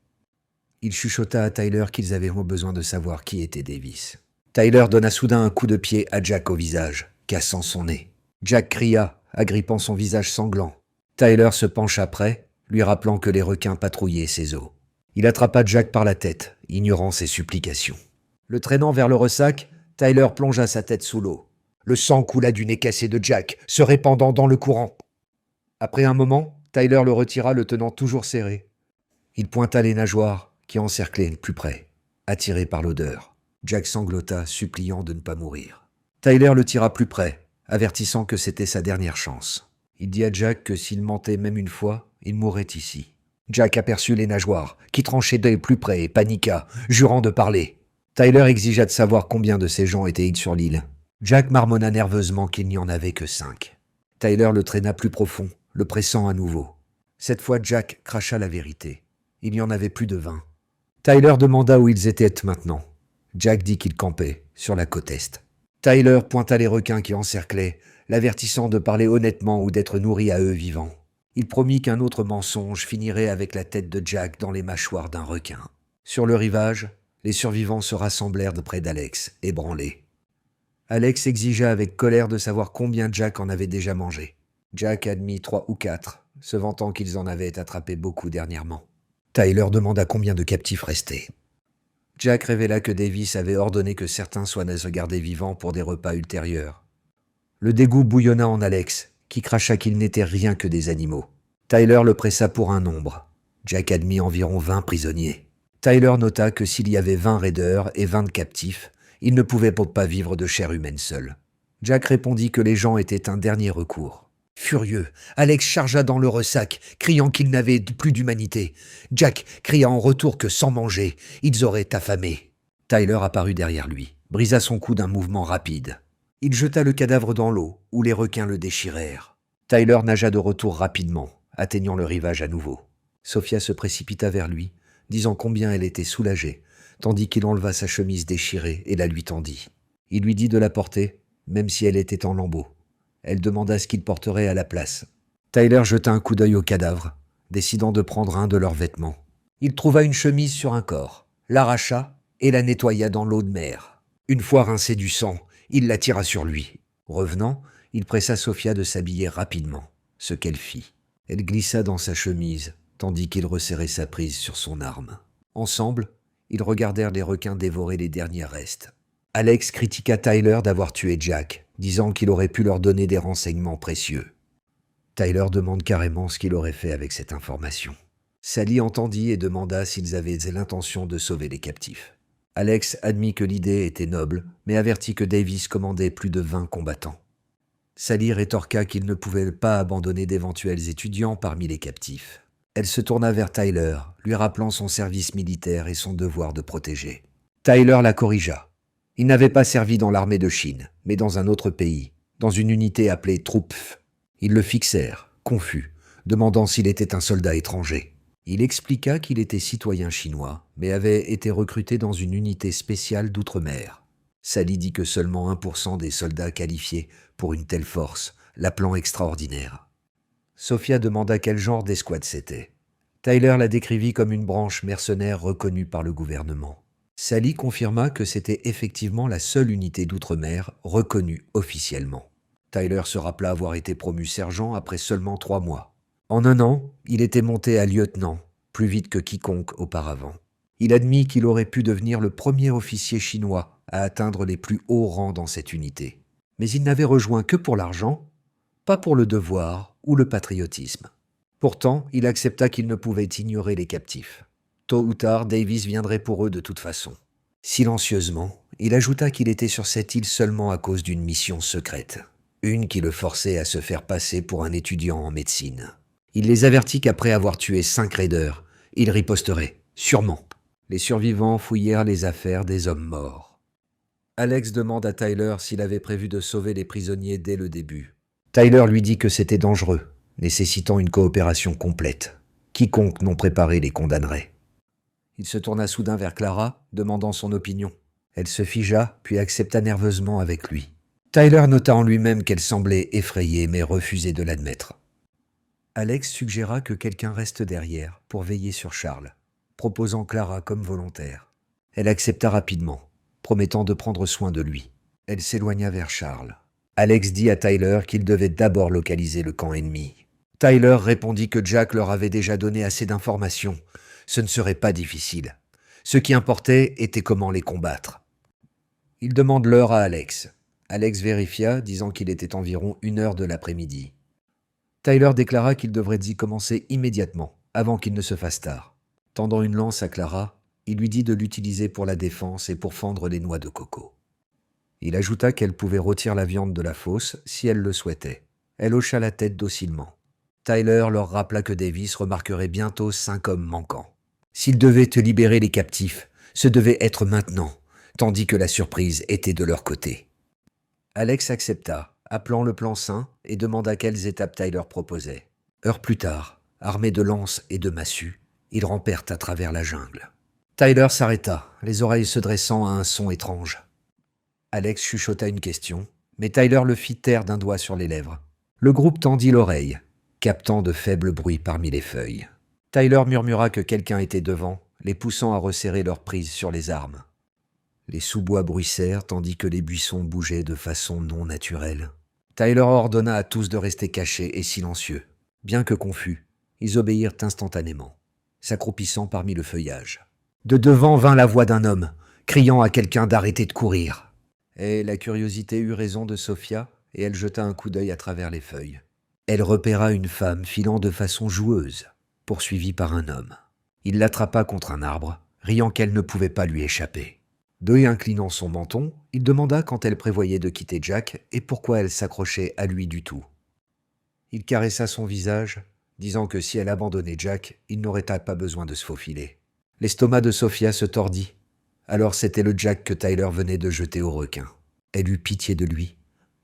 Il chuchota à Tyler qu'ils avaient besoin de savoir qui était Davis. Tyler donna soudain un coup de pied à Jack au visage, cassant son nez. Jack cria, agrippant son visage sanglant. Tyler se pencha près, lui rappelant que les requins patrouillaient ses eaux. Il attrapa Jack par la tête, ignorant ses supplications. Le traînant vers le ressac, Tyler plongea sa tête sous l'eau. Le sang coula du nez cassé de Jack, se répandant dans le courant. Après un moment, Tyler le retira, le tenant toujours serré. Il pointa les nageoires, qui encerclaient plus près, attiré par l'odeur. Jack sanglota, suppliant de ne pas mourir. Tyler le tira plus près, avertissant que c'était sa dernière chance. Il dit à Jack que s'il mentait même une fois, il mourrait ici. Jack aperçut les nageoires, qui tranchaient de plus près et paniqua, jurant de parler. Tyler exigea de savoir combien de ces gens étaient sur l'île. Jack marmonna nerveusement qu'il n'y en avait que 5. Tyler le traîna plus profond, le pressant à nouveau. Cette fois, Jack cracha la vérité. Il y en avait plus de 20. Tyler demanda où ils étaient maintenant. Jack dit qu'ils campaient, sur la côte est. Tyler pointa les requins qui encerclaient, l'avertissant de parler honnêtement ou d'être nourri à eux vivants. Il promit qu'un autre mensonge finirait avec la tête de Jack dans les mâchoires d'un requin. Sur le rivage, les survivants se rassemblèrent près d'Alex, ébranlés. Alex exigea avec colère de savoir combien Jack en avait déjà mangé. Jack admit 3 ou 4, se vantant qu'ils en avaient attrapé beaucoup dernièrement. Tyler demanda combien de captifs restaient. Jack révéla que Davis avait ordonné que certains soient gardés vivants pour des repas ultérieurs. Le dégoût bouillonna en Alex, qui cracha qu'ils n'étaient rien que des animaux. Tyler le pressa pour un nombre. Jack admit environ 20 prisonniers. Tyler nota que s'il y avait 20 raiders et 20 captifs, il ne pouvait pas vivre de chair humaine seul. Jack répondit que les gens étaient un dernier recours. Furieux, Alex chargea dans le ressac, criant qu'il n'avait plus d'humanité. Jack cria en retour que sans manger, ils auraient affamé. Tyler apparut derrière lui, brisa son cou d'un mouvement rapide. Il jeta le cadavre dans l'eau, où les requins le déchirèrent. Tyler nagea de retour rapidement, atteignant le rivage à nouveau. Sophia se précipita vers lui, disant combien elle était soulagée, tandis qu'il enleva sa chemise déchirée et la lui tendit. Il lui dit de la porter, même si elle était en lambeaux. Elle demanda ce qu'il porterait à la place. Tyler jeta un coup d'œil au cadavre, décidant de prendre un de leurs vêtements. Il trouva une chemise sur un corps, l'arracha et la nettoya dans l'eau de mer. Une fois rincé du sang, il la tira sur lui. Revenant, il pressa Sophia de s'habiller rapidement, ce qu'elle fit. Elle glissa dans sa chemise, tandis qu'il resserrait sa prise sur son arme. Ensemble, ils regardèrent les requins dévorer les derniers restes. Alex critiqua Tyler d'avoir tué Jack, disant qu'il aurait pu leur donner des renseignements précieux. Tyler demande carrément ce qu'il aurait fait avec cette information. Sally entendit et demanda s'ils avaient l'intention de sauver les captifs. Alex admit que l'idée était noble, mais avertit que Davis commandait plus de 20 combattants. Sally rétorqua qu'il ne pouvait pas abandonner d'éventuels étudiants parmi les captifs. Elle se tourna vers Tyler, lui rappelant son service militaire et son devoir de protéger. Tyler la corrigea. Il n'avait pas servi dans l'armée de Chine, mais dans un autre pays, dans une unité appelée Truppf. Ils le fixèrent, confus, demandant s'il était un soldat étranger. Il expliqua qu'il était citoyen chinois, mais avait été recruté dans une unité spéciale d'outre-mer. Sally dit que seulement 1% des soldats qualifiés pour une telle force, l'appelant extraordinaire. Sophia demanda quel genre d'escouade c'était. Tyler la décrivit comme une branche mercenaire reconnue par le gouvernement. Sally confirma que c'était effectivement la seule unité d'outre-mer reconnue officiellement. Tyler se rappela avoir été promu sergent après seulement 3 mois. En 1 an, il était monté à lieutenant, plus vite que quiconque auparavant. Il admit qu'il aurait pu devenir le premier officier chinois à atteindre les plus hauts rangs dans cette unité. Mais il n'avait rejoint que pour l'argent, pas pour le devoir ou le patriotisme. Pourtant, il accepta qu'il ne pouvait ignorer les captifs. Tôt ou tard, Davis viendrait pour eux de toute façon. Silencieusement, il ajouta qu'il était sur cette île seulement à cause d'une mission secrète. Une qui le forçait à se faire passer pour un étudiant en médecine. Il les avertit qu'après avoir tué 5 raiders, ils riposteraient, sûrement. Les survivants fouillèrent les affaires des hommes morts. Alex demande à Tyler s'il avait prévu de sauver les prisonniers dès le début. Tyler lui dit que c'était dangereux, nécessitant une coopération complète. Quiconque non préparé les condamnerait. Il se tourna soudain vers Clara, demandant son opinion. Elle se figea, puis accepta nerveusement avec lui. Tyler nota en lui-même qu'elle semblait effrayée, mais refusait de l'admettre. Alex suggéra que quelqu'un reste derrière pour veiller sur Charles, proposant Clara comme volontaire. Elle accepta rapidement, promettant de prendre soin de lui. Elle s'éloigna vers Charles. Alex dit à Tyler qu'il devait d'abord localiser le camp ennemi. Tyler répondit que Jack leur avait déjà donné assez d'informations. Ce ne serait pas difficile. Ce qui importait était comment les combattre. Il demande l'heure à Alex. Alex vérifia, disant qu'il était environ 1h de l'après-midi. Tyler déclara qu'il devrait y commencer immédiatement, avant qu'il ne se fasse tard. Tendant une lance à Clara, il lui dit de l'utiliser pour la défense et pour fendre les noix de coco. Il ajouta qu'elle pouvait rôtir la viande de la fosse si elle le souhaitait. Elle hocha la tête docilement. Tyler leur rappela que Davis remarquerait bientôt 5 hommes manquants. S'ils devaient libérer les captifs, ce devait être maintenant, tandis que la surprise était de leur côté. Alex accepta, appelant le plan sain, et demanda quelles étapes Tyler proposait. Heures plus tard, armés de lances et de massues, ils rampèrent à travers la jungle. Tyler s'arrêta, les oreilles se dressant à un son étrange. Alex chuchota une question, mais Tyler le fit taire d'un doigt sur les lèvres. Le groupe tendit l'oreille, captant de faibles bruits parmi les feuilles. Tyler murmura que quelqu'un était devant, les poussant à resserrer leur prise sur les armes. Les sous-bois bruissèrent tandis que les buissons bougeaient de façon non naturelle. Tyler ordonna à tous de rester cachés et silencieux. Bien que confus, ils obéirent instantanément, s'accroupissant parmi le feuillage. De devant vint la voix d'un homme, criant à quelqu'un d'arrêter de courir. Et la curiosité eut raison de Sophia, et elle jeta un coup d'œil à travers les feuilles. Elle repéra une femme filant de façon joueuse, poursuivie par un homme. Il l'attrapa contre un arbre, riant qu'elle ne pouvait pas lui échapper. D'œil inclinant son menton, il demanda quand elle prévoyait de quitter Jack et pourquoi elle s'accrochait à lui du tout. Il caressa son visage, disant que si elle abandonnait Jack, il n'aurait pas besoin de se faufiler. L'estomac de Sophia se tordit. Alors c'était le Jack que Tyler venait de jeter au requin. Elle eut pitié de lui,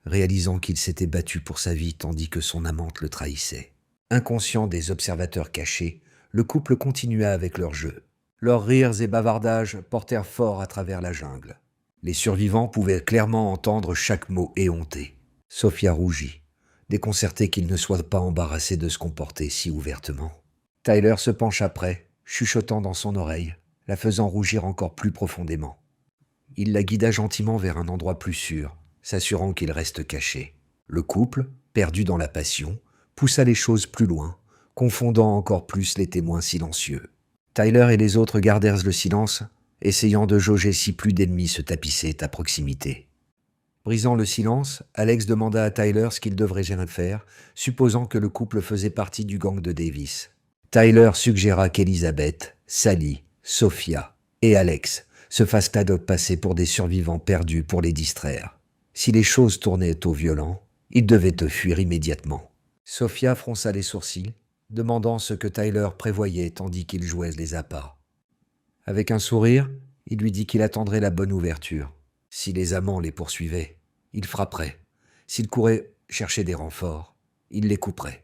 réalisant qu'il s'était battu pour sa vie tandis que son amante le trahissait. Inconscient des observateurs cachés, le couple continua avec leur jeu. Leurs rires et bavardages portèrent fort à travers la jungle. Les survivants pouvaient clairement entendre chaque mot éhonté. Sophia rougit, déconcertée qu'il ne soit pas embarrassé de se comporter si ouvertement. Tyler se pencha près, chuchotant dans son oreille, la faisant rougir encore plus profondément. Il la guida gentiment vers un endroit plus sûr, s'assurant qu'il reste caché. Le couple, perdu dans la passion, poussa les choses plus loin, confondant encore plus les témoins silencieux. Tyler et les autres gardèrent le silence, essayant de jauger si plus d'ennemis se tapissaient à proximité. Brisant le silence, Alex demanda à Tyler ce qu'il devrait faire, supposant que le couple faisait partie du gang de Davis. Tyler suggéra qu'Elizabeth, Sally, Sophia et Alex se fassent passer pour des survivants perdus pour les distraire. Si les choses tournaient au violent, ils devaient fuir immédiatement. Sophia fronça les sourcils, demandant ce que Tyler prévoyait tandis qu'il jouait les appâts. Avec un sourire, il lui dit qu'il attendrait la bonne ouverture. Si les amants les poursuivaient, il frapperait. S'il courait chercher des renforts, il les couperait.